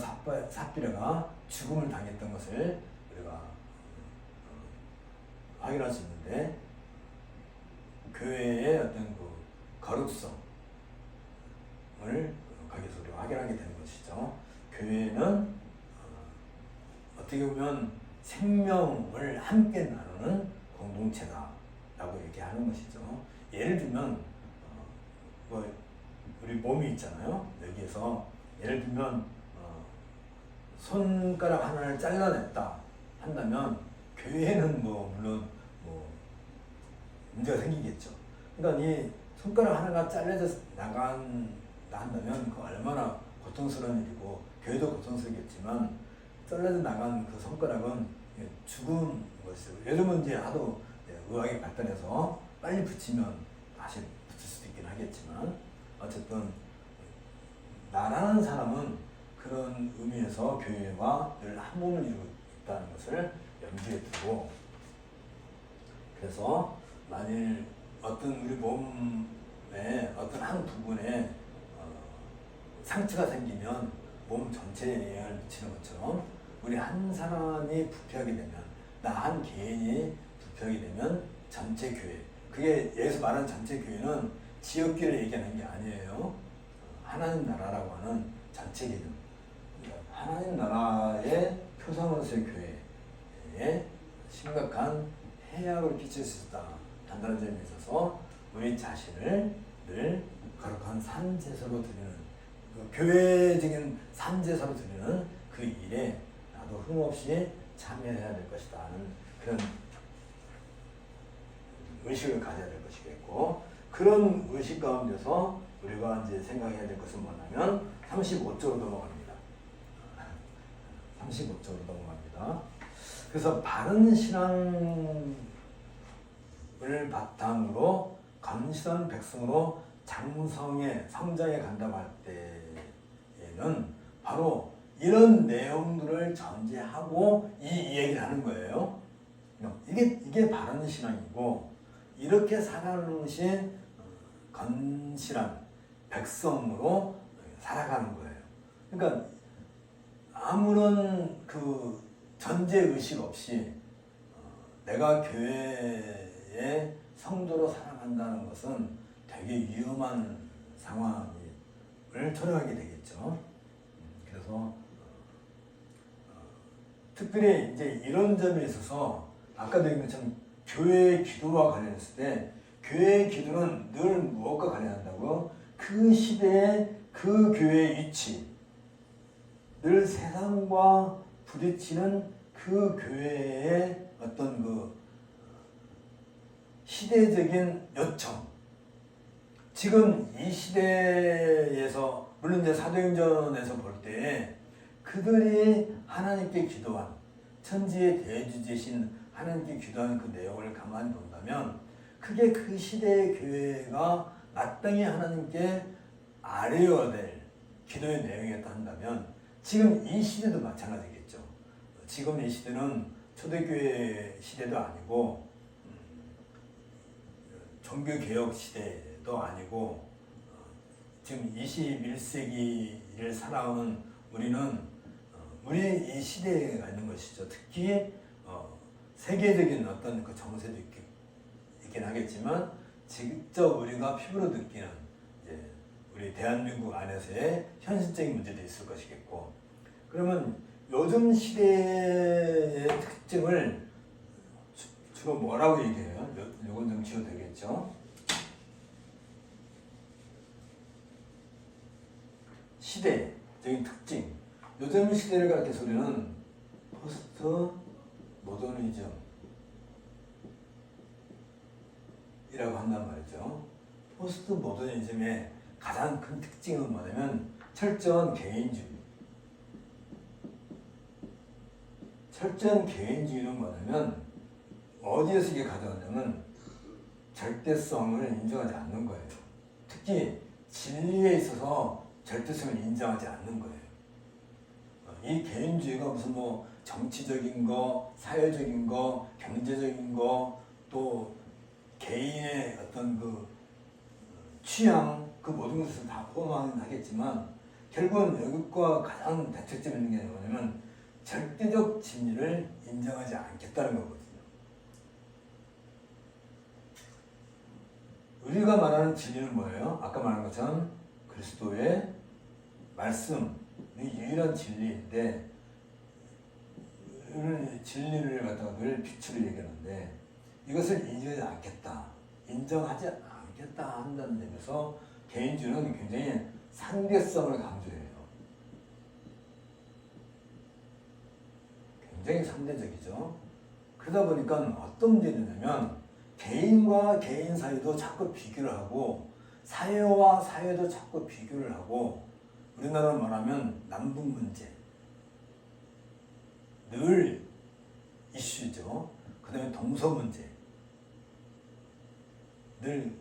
삽비라가 죽음을 당했던 것을 우리가 확인할 수 있는데, 교회의 어떤 그 거룩성을 거기서 우리가 확인하게 되는 것이죠. 교회는 어떻게 보면 생명을 함께 나누는 공동체다라고 얘기하는 것이죠. 예를 들면 우리 몸이 있잖아요. 여기에서 예를 들면 손가락 하나를 잘라냈다 한다면 교회는 물론 문제가 생기겠죠. 그러니까 이 손가락 하나가 잘려져 나간다 한다면 그 얼마나 고통스러운 일이고, 교회도 고통스럽겠지만 잘려져 나간 그 손가락은 죽은 것이죠. 요즘은 이제 하도 의학이 발달해서 빨리 붙이면 다시 붙일 수도 있긴 하겠지만, 어쨌든 나라는 사람은 그런 의미에서 교회와 늘 한 몸을 이루고 있다는 것을 염두에 두고, 그래서 만일 어떤 우리 몸의 어떤 한 부분에 상처가 생기면 몸 전체에 영향을 미치는 것처럼 우리 한 사람이 부패하게 되면, 나 한 개인이 부패하게 되면 전체 교회, 그게 예수 말하는 전체 교회는 지역교회를 얘기하는 게 아니에요. 하나님 나라라고 하는 전체 개념, 하나님 나라의 표상으로서의 교회에 심각한 해악을 끼칠 수 있다 한다는 점에 있어서 우리 자신을 늘 거룩한 산제사로 드리는, 그 교회적인 산제사로 드리는 그 일에 나도 흠없이 참여해야 될 것이다 하는 그런 의식을 가져야 될 것이겠고, 그런 의식 가운데서 우리가 이제 생각해야 될 것은 뭐냐면 35쪽으로 넘어갑니다. 35쪽으로 넘어갑니다. 그래서 바른 신앙을 바탕으로 감시한 백성으로 성장에 간다고 할 때에는 바로 이런 내용들을 전제하고 이 얘기를 하는 거예요. 이게 바른 신앙이고, 이렇게 살아가는 것이 건실한 백성으로 살아가는 거예요. 그러니까 아무런 그 전제 의식 없이 내가 교회의 성도로 살아간다는 것은 되게 위험한 상황을 초래하게 되겠죠. 그래서 특별히 이제 이런 점에 있어서 아까도 얘기한 것처럼 교회의 기도와 관련했을 때, 교회의 기도는 늘 무엇과 관련한다고? 그 시대의 그 교회의 위치, 늘 세상과 부딪히는 그 교회의 어떤 그 시대적인 요청, 지금 이 시대에서 물론 이제 사도행전에서 볼 때 그들이 하나님께 기도한, 천지의 대주제신 하나님께 기도한 그 내용을 가만히 본다면 그게 그 시대의 교회가 마땅히 하나님께 아뢰어야 될 기도의 내용이었다 한다면, 지금 이 시대도 마찬가지겠죠. 지금 이 시대는 초대교회 시대도 아니고 종교개혁 시대도 아니고 지금 21세기를 살아오는 우리는 우리 이 시대가 있는 것이죠. 특히 세계적인 어떤 그 정세도 있긴 하겠지만 직접 우리가 피부로 느끼는 이제 우리 대한민국 안에서의 현실적인 문제도 있을 것이겠고, 그러면 요즘 시대의 특징을 주로 뭐라고 얘기해요? 요건 좀 지워도 되겠죠? 시대적인 특징. 요즘 시대를 가리켜서 우리는 포스트 모더니즘이라고 한단 말이죠. 포스트 모더니즘의 가장 큰 특징은 뭐냐면 철저한 개인주의. 철저한 개인주의는 뭐냐면 어디에서 이게 가져왔냐면 절대성을 인정하지 않는 거예요. 특히 진리에 있어서 절대성을 인정하지 않는 거예요. 이 개인주의가 무슨 뭐 정치적인 거, 사회적인 거, 경제적인 거, 또 개인의 어떤 그 취향, 그 모든 것을 다 포함하긴 하겠지만 결국은 여기과 가장 대척점 있는 게 뭐냐면 절대적 진리를 인정하지 않겠다는 거거든요. 우리가 말하는 진리는 뭐예요? 아까 말한 것처럼 그리스도의 말씀이 유일한 진리인데 진리를 갖다가 늘 빛으로 얘기하는데 이것을 인정하지 않겠다, 인정하지 않겠다 한다는 점에서 개인주의는 굉장히 상대성을 강조해요. 굉장히 상대적이죠. 그러다 보니까 어떤 문제가 있냐면 개인과 개인 사이도 자꾸 비교를 하고 사회와 사회도 자꾸 비교를 하고 우리나라로 말하면 남북 문제 늘 이슈죠. 그 다음에 동서 문제 늘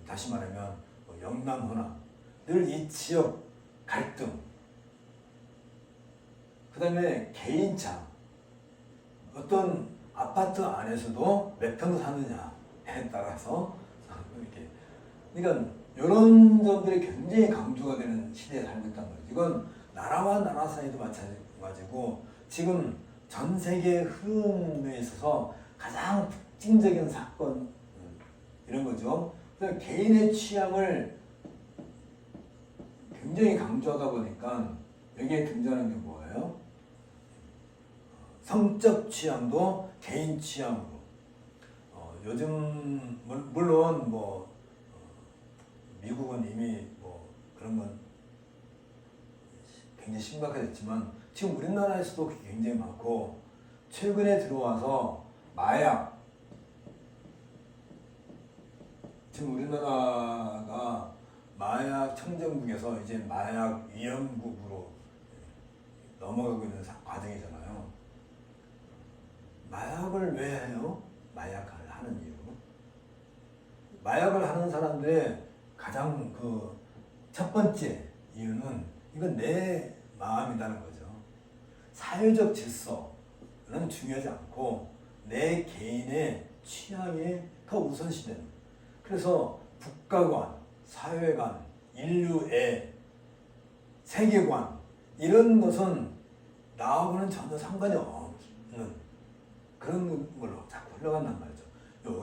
다시 말하면 영남호남 늘 이 지역 갈등 그 다음에 개인차 어떤 아파트 안에서도 몇 평 사느냐에 따라서 이렇게 그러니까 이런 점들이 굉장히 강조가 되는 시대에 살고 있단 말이죠. 이건 나라와 나라 사이도 마찬가지고 지금 전 세계 흐름에 있어서 가장 특징적인 사건 이런 거죠. 그래서 개인의 취향을 굉장히 강조하다 보니까 여기에 등장하는 게 뭐예요? 성적 취향도 개인 취향으로 요즘 물론 뭐 미국은 이미 뭐 그런 건 굉장히 심각해졌지만 지금 우리나라에서도 굉장히 많고 최근에 들어와서 마약 지금 우리나라가 마약 청정국에서 이제 마약 위험국으로 넘어가고 있는 과정이잖아요. 마약을 왜 해요? 마약을 하는 이유. 마약을 하는 사람들의 가장 그 첫 번째 이유는 이건 내 마음이라는 거죠. 사회적 질서는 중요하지 않고 내 개인의 취향이 더 우선시되는. 그래서 국가관, 사회관, 인류애, 세계관 이런 것은 나하고는 전혀 상관이 없는 그런 걸로 자꾸 흘러간단 말이죠.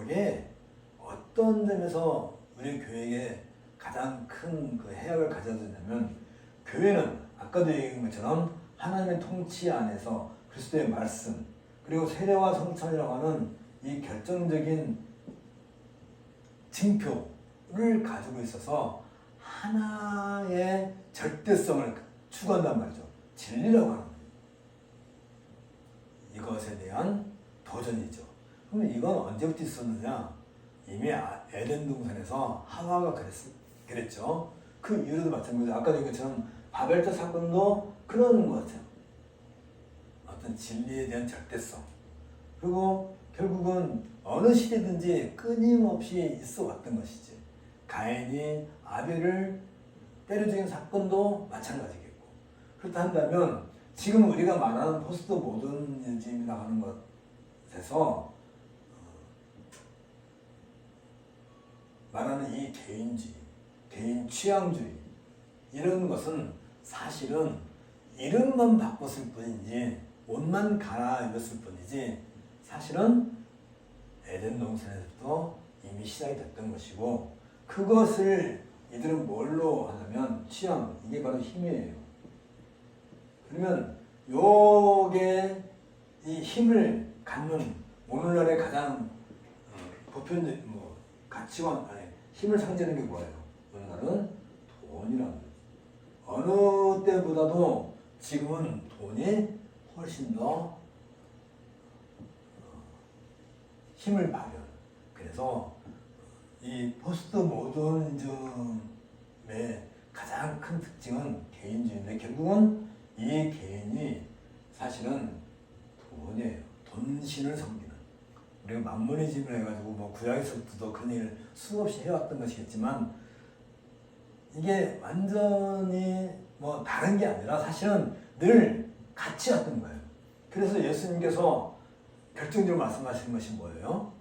이게 어떤 점에서 우리 교회에 가장 큰 그 해악을 가져다냐면 교회는 아까도 얘기한 것처럼 하나님의 통치 안에서 그리스도의 말씀 그리고 세례와 성찬이라고 하는 이 결정적인 징표를 가지고 있어서 하나의 절대성을 추구한단 말이죠. 진리라고 하는 거예요. 이것에 대한 도전이죠. 그럼 이건 언제부터 있었느냐? 이미 에덴 동산에서 하와가 그랬죠. 그 이유로도 마찬가지죠. 아까 얘기한 것처럼 바벨탑 사건도 그런 것 같아요. 어떤 진리에 대한 절대성. 그리고 결국은 어느 시대든지 끊임없이 있어 왔던 것이지. 가인이 아벨을 때려 죽인 사건도 마찬가지겠고. 그렇다 한다면 지금 우리가 말하는 포스트 모더니즘이라고 하는 것에서 말하는 이 개인주의, 개인 취향주의 이런 것은 사실은 이름만 바꿨을 뿐이지 옷만 갈아입었을 뿐이지 사실은 에덴 동산에서부터 이미 시작이 됐던 것이고 그것을 이들은 뭘로 하냐면 취향, 이게 바로 힘이에요. 그러면 요게 이 힘을 갖는 오늘날의 가장 보편적 가치관 아니 힘을 상징하는 게 뭐예요? 오늘날은 돈이라는 거죠. 어느 때보다도 지금은 돈이 훨씬 더 힘을 발휘하는. 그래서 이 포스트 모더니즘에 가장 큰 특징은 개인주의인데 결국은 이 개인이 사실은 돈이에요. 돈신을 섬기는. 우리가 만모니즘을 해가지고 뭐 구약에서부터 그런 일을 수없이 해왔던 것이겠지만 이게 완전히 뭐 다른 게 아니라 사실은 늘 같이 왔던 거예요. 그래서 예수님께서 결정적으로 말씀하시는 것이 뭐예요?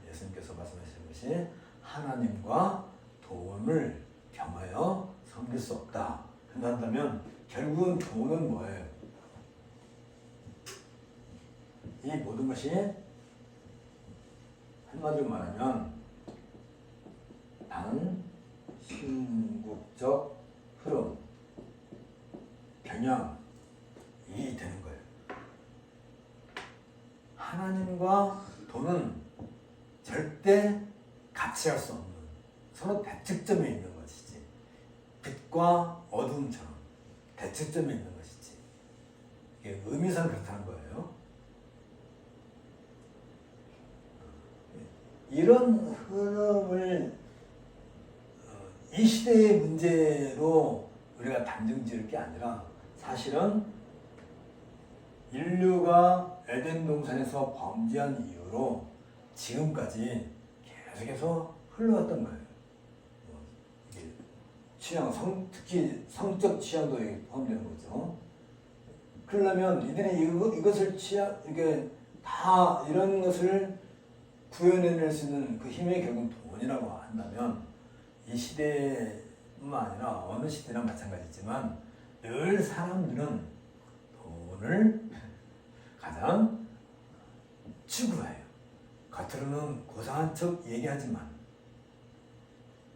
예수님께서 말씀하시는 것이 하나님과 돈을 겸하여 섬길 수 없다. 한다면 결국은 돈은 뭐예요? 이 모든 것이 한마디로 말하면 반신국적 흐름, 경향이 되는 거예요. 하나님과 돈은 절대 같이 할 수 없는 서로 대측점에 있는 것이지. 빛과 어둠처럼 대측점에 있는 것이지. 이게 의미상 그렇다는 거예요. 이런 흐름을 이 시대의 문제로 우리가 단정 지을 게 아니라 사실은 인류가 에덴 동산에서 범죄한 이후로 지금까지 계속해서 흘러왔던 거예요. 이게 취향, 특히 성적 취향도 포함되는 거죠. 그러려면 이들이 이것을 이게 다 이런 것을 구현해낼 수 있는 그 힘이 결국은 돈이라고 한다면 이 시대뿐만 아니라 어느 시대나 마찬가지지만 늘 사람들은 돈을 가장 추구해요. 겉으로는 고상한 척 얘기하지만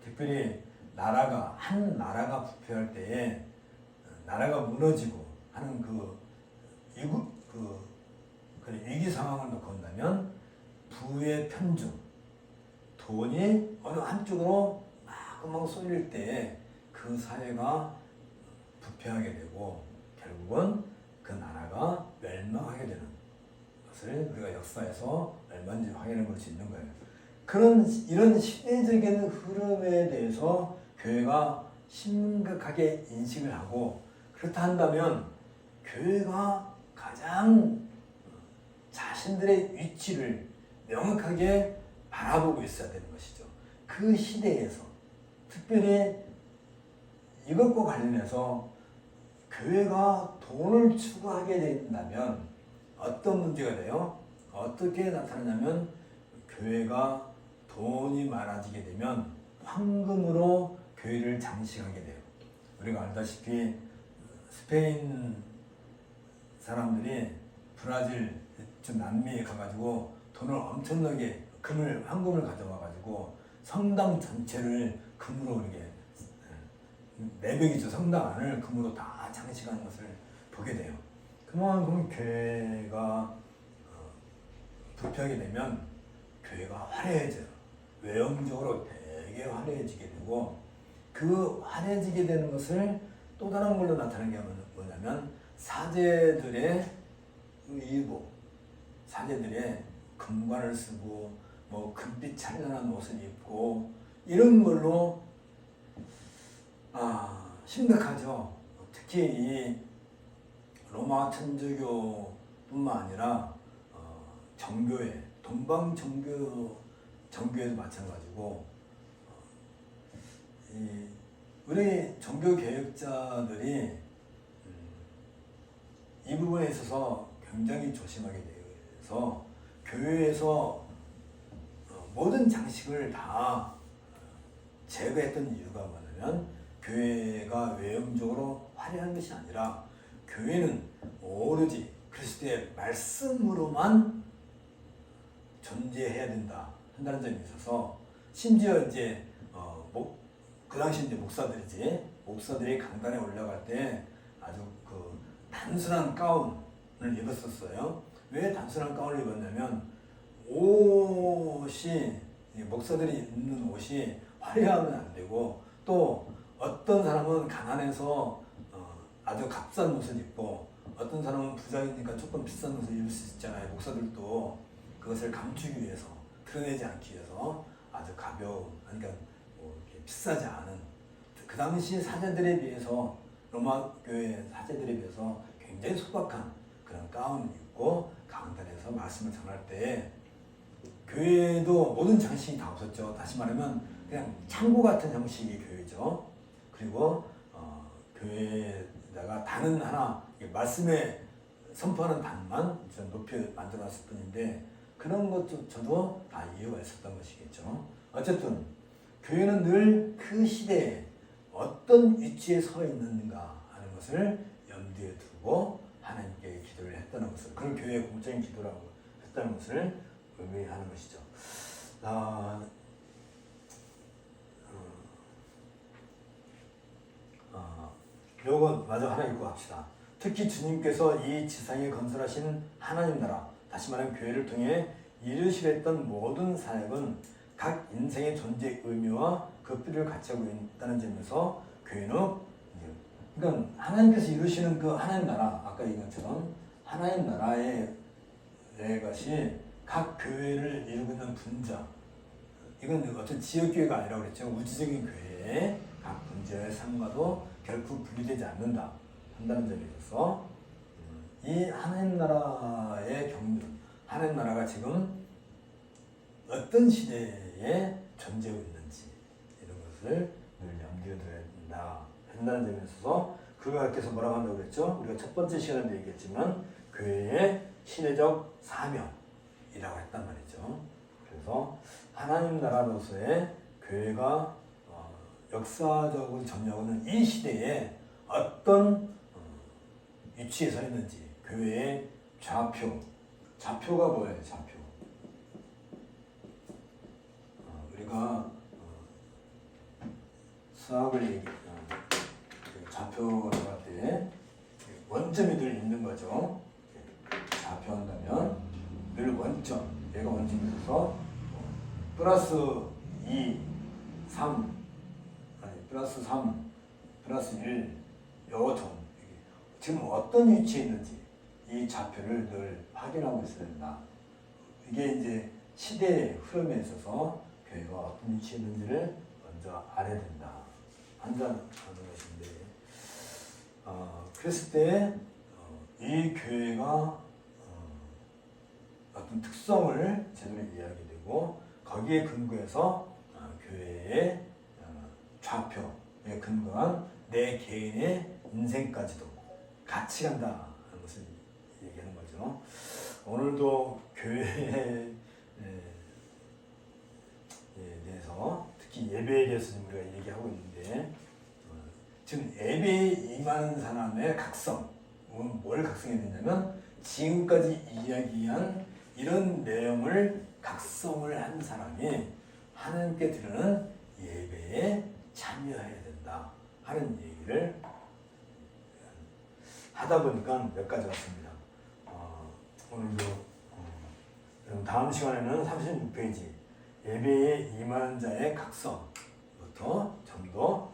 특별히 한 나라가 부패할 때에 나라가 무너지고 하는 위기 상황을 놓고 본다면 부의 편중, 돈이 어느 한쪽으로 막 쏠릴 때에 그 사회가 부패하게 되고 결국은 그 나라가 멸망하게 되는 것을 우리가 역사에서 얼마든지 확인해 볼 수 있는 거예요. 이런 시대적인 흐름에 대해서 교회가 심각하게 인식을 하고 그렇다 한다면 교회가 가장 자신들의 위치를 명확하게 바라보고 있어야 되는 것이죠. 그 시대에서 특별히 이것과 관련해서 교회가 돈을 추구하게 된다면 어떤 문제가 돼요? 어떻게 나타나냐면 교회가 돈이 많아지게 되면 황금으로 교회를 장식하게 돼요. 우리가 알다시피 스페인 사람들이 브라질, 남미에 가가지고 돈을 엄청나게 황금을 가져와가지고 성당 전체를 금으로 이렇게 내벽이죠. 성당 안을 금으로 다 장식하는 것을 보게 돼요. 그만큼 교회가 부패하게 되면 교회가 화려해져요. 외형적으로 되게 화려해지게 되고 그 화려해지게 되는 것을 또 다른 걸로 나타내는 게 뭐냐면 사제들의 일부, 사제들의 금관을 쓰고 뭐 금빛 찬란한 옷을 입고 이런 걸로 심각하죠. 특히 이 로마 천주교뿐만 아니라 정교회, 동방 정교회도 마찬가지고 우리 종교 개혁자들이 이 부분에 있어서 굉장히 조심하게 돼서 교회에서 모든 장식을 다 제거했던 이유가 뭐냐면 교회가 외형적으로 화려한 것이 아니라 교회는 오로지 그리스도의 말씀으로만 존재해야 된다 한다는 점이 있어서 심지어 이제 그 당시 이제 목사들이 강단에 올라갈 때 아주 그 단순한 가운을 입었었어요. 왜 단순한 가운을 입었냐면 옷이 목사들이 입는 옷이 화려하면 안 되고 또 어떤 사람은 가난해서 아주 값싼 옷을 입고 어떤 사람은 부자이니까 조금 비싼 옷을 입을 수 있잖아요. 목사들도 그것을 감추기 위해서 드러내지 않기 위해서 아주 가벼운 그러니까 뭐 이렇게 비싸지 않은 그 당시 사제들에 비해서 로마 교회 사제들에 비해서 굉장히 소박한 그런 가운을 입고 강단에서 말씀을 전할 때 교회도 모든 장식이 다 없었죠. 다시 말하면 그냥 창고 같은 형식의 교회죠. 그리고 교회에다가 단은 하나 말씀에 선포하는 단만 높여 만들어놨을 뿐인데 그런 것조차도 다 이유가 있었던 것이겠죠. 어쨌든 교회는 늘 그 시대에 어떤 위치에 서 있는가 하는 것을 염두에 두고 하나님께 기도를 했다는 것을, 그런 교회의 공적인 기도라고 했다는 것을 의미하는 것이죠. 요거 마저 하나 읽고 합시다. 특히 주님께서 이 지상에 건설하신 하나님 나라, 다시 말하면 교회를 통해 이루시려 했던 모든 사역은 각 인생의 존재의 의미와 그 뼈를 같이 하고 있다는 점에서 교회는, 그러니까 하나님께서 이루시는 그 하나님 나라, 아까 얘기한 것처럼 하나님 나라의 것이 각 교회를 이루고 있는 분자, 이건 어떤 지역교회가 아니라 그랬죠. 우주적인 교회의 각 분자의 삶과도 결코 분리되지 않는다 한다는 점에 있어서 이 하나님 나라의 경륜, 하나님 나라가 지금 어떤 시대에 존재하고 있는지 이런 것을 늘 염두에 둬야 된다 한다는 점에 있어서 그거께서 뭐라고 한다고 그랬죠? 우리가 첫 번째 시간에도 얘기했지만 교회의 신혜적 사명이라고 했단 말이죠. 그래서 하나님 나라로서의 교회가 역사적으로 점령하는 이 시대에 어떤 위치에 서 있는지, 교회의 좌표가 뭐예요? 좌표. 우리가 수학을 좌표라고 할 때 원점이 늘 있는 거죠. 좌표 한다면 늘 원점, 얘가 원점이어서 플러스 2, 3, 플러스 3, 플러스 1, 요점, 지금 어떤 위치에 있는지 이 좌표를 늘 확인하고 있어야 된다. 이게 이제 시대의 흐름에 있어서 교회가 어떤 위치에 있는지를 먼저 알아야 된다 한다는 것인데, 그랬을 때 이 교회가 어떤 특성을 제대로 이해하게 되고 거기에 근거해서 교회의 좌표에 근거한 내 개인의 인생까지도 같이 간다 하는 것을 얘기하는 거죠. 오늘도 교회에 대해서 특히 예배에 대해서 우리가 얘기하고 있는데 지금 예배에 임하는 사람의 각성, 뭘 각성해야 되냐면 지금까지 이야기한 이런 내용을 각성을 한 사람이 하나님께 드리는 예배에 참여해야 된다 하는 얘기를 하다 보니까 몇 가지 왔습니다. 오늘도 다음 시간에는 36페이지 예배에 임하는 자의 각성부터 좀 더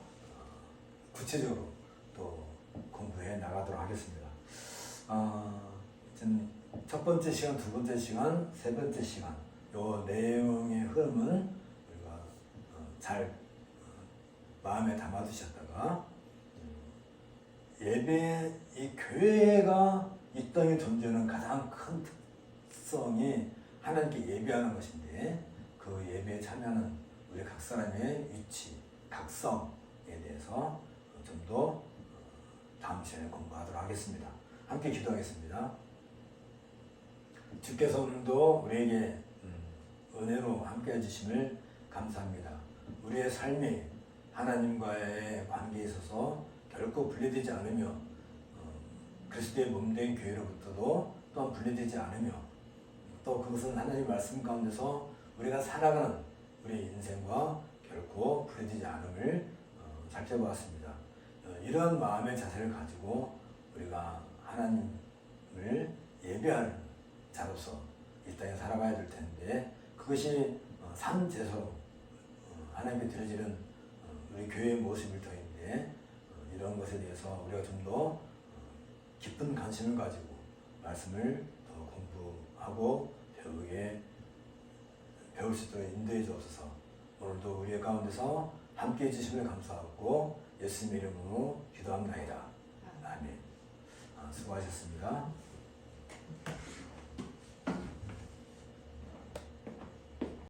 구체적으로 또 공부해 나가도록 하겠습니다. 첫 번째 시간, 두 번째 시간, 세 번째 시간 요 내용의 흐름은 우리가 잘 마음에 담아두셨다가 예배, 이 교회가 이 땅에 존재하는 가장 큰 특성이 하나님께 예배하는 것인데 그 예배에 참여하는 우리 각 사람의 위치, 각성에 대해서 좀 더 다음 시간에 공부하도록 하겠습니다. 함께 기도하겠습니다. 주께서 오늘도 우리에게 은혜로 함께 해주심을 감사합니다. 우리의 삶이 하나님과의 관계에 있어서 결코 분리되지 않으며 그리스도의 몸된 교회로부터도 또한 분리되지 않으며 또 그것은 하나님의 말씀 가운데서 우리가 살아가는 우리 인생과 결코 분리되지 않음을 살펴보았습니다. 이런 마음의 자세를 가지고 우리가 하나님을 예배하는 자로서 이 땅에 살아가야 될 텐데 그것이 산 제사로 하나님께 드려지는 우리 교회의 모습일 터인데 이런 것에 대해서 우리가 좀 더 깊은 관심을 가지고 말씀을 더 공부하고 배울 수 있도록 인도해 주옵소서. 오늘도 우리의 가운데서 함께 해주심을 감사하고 예수님 이름으로 기도합나이다. 아멘. 수고하셨습니다.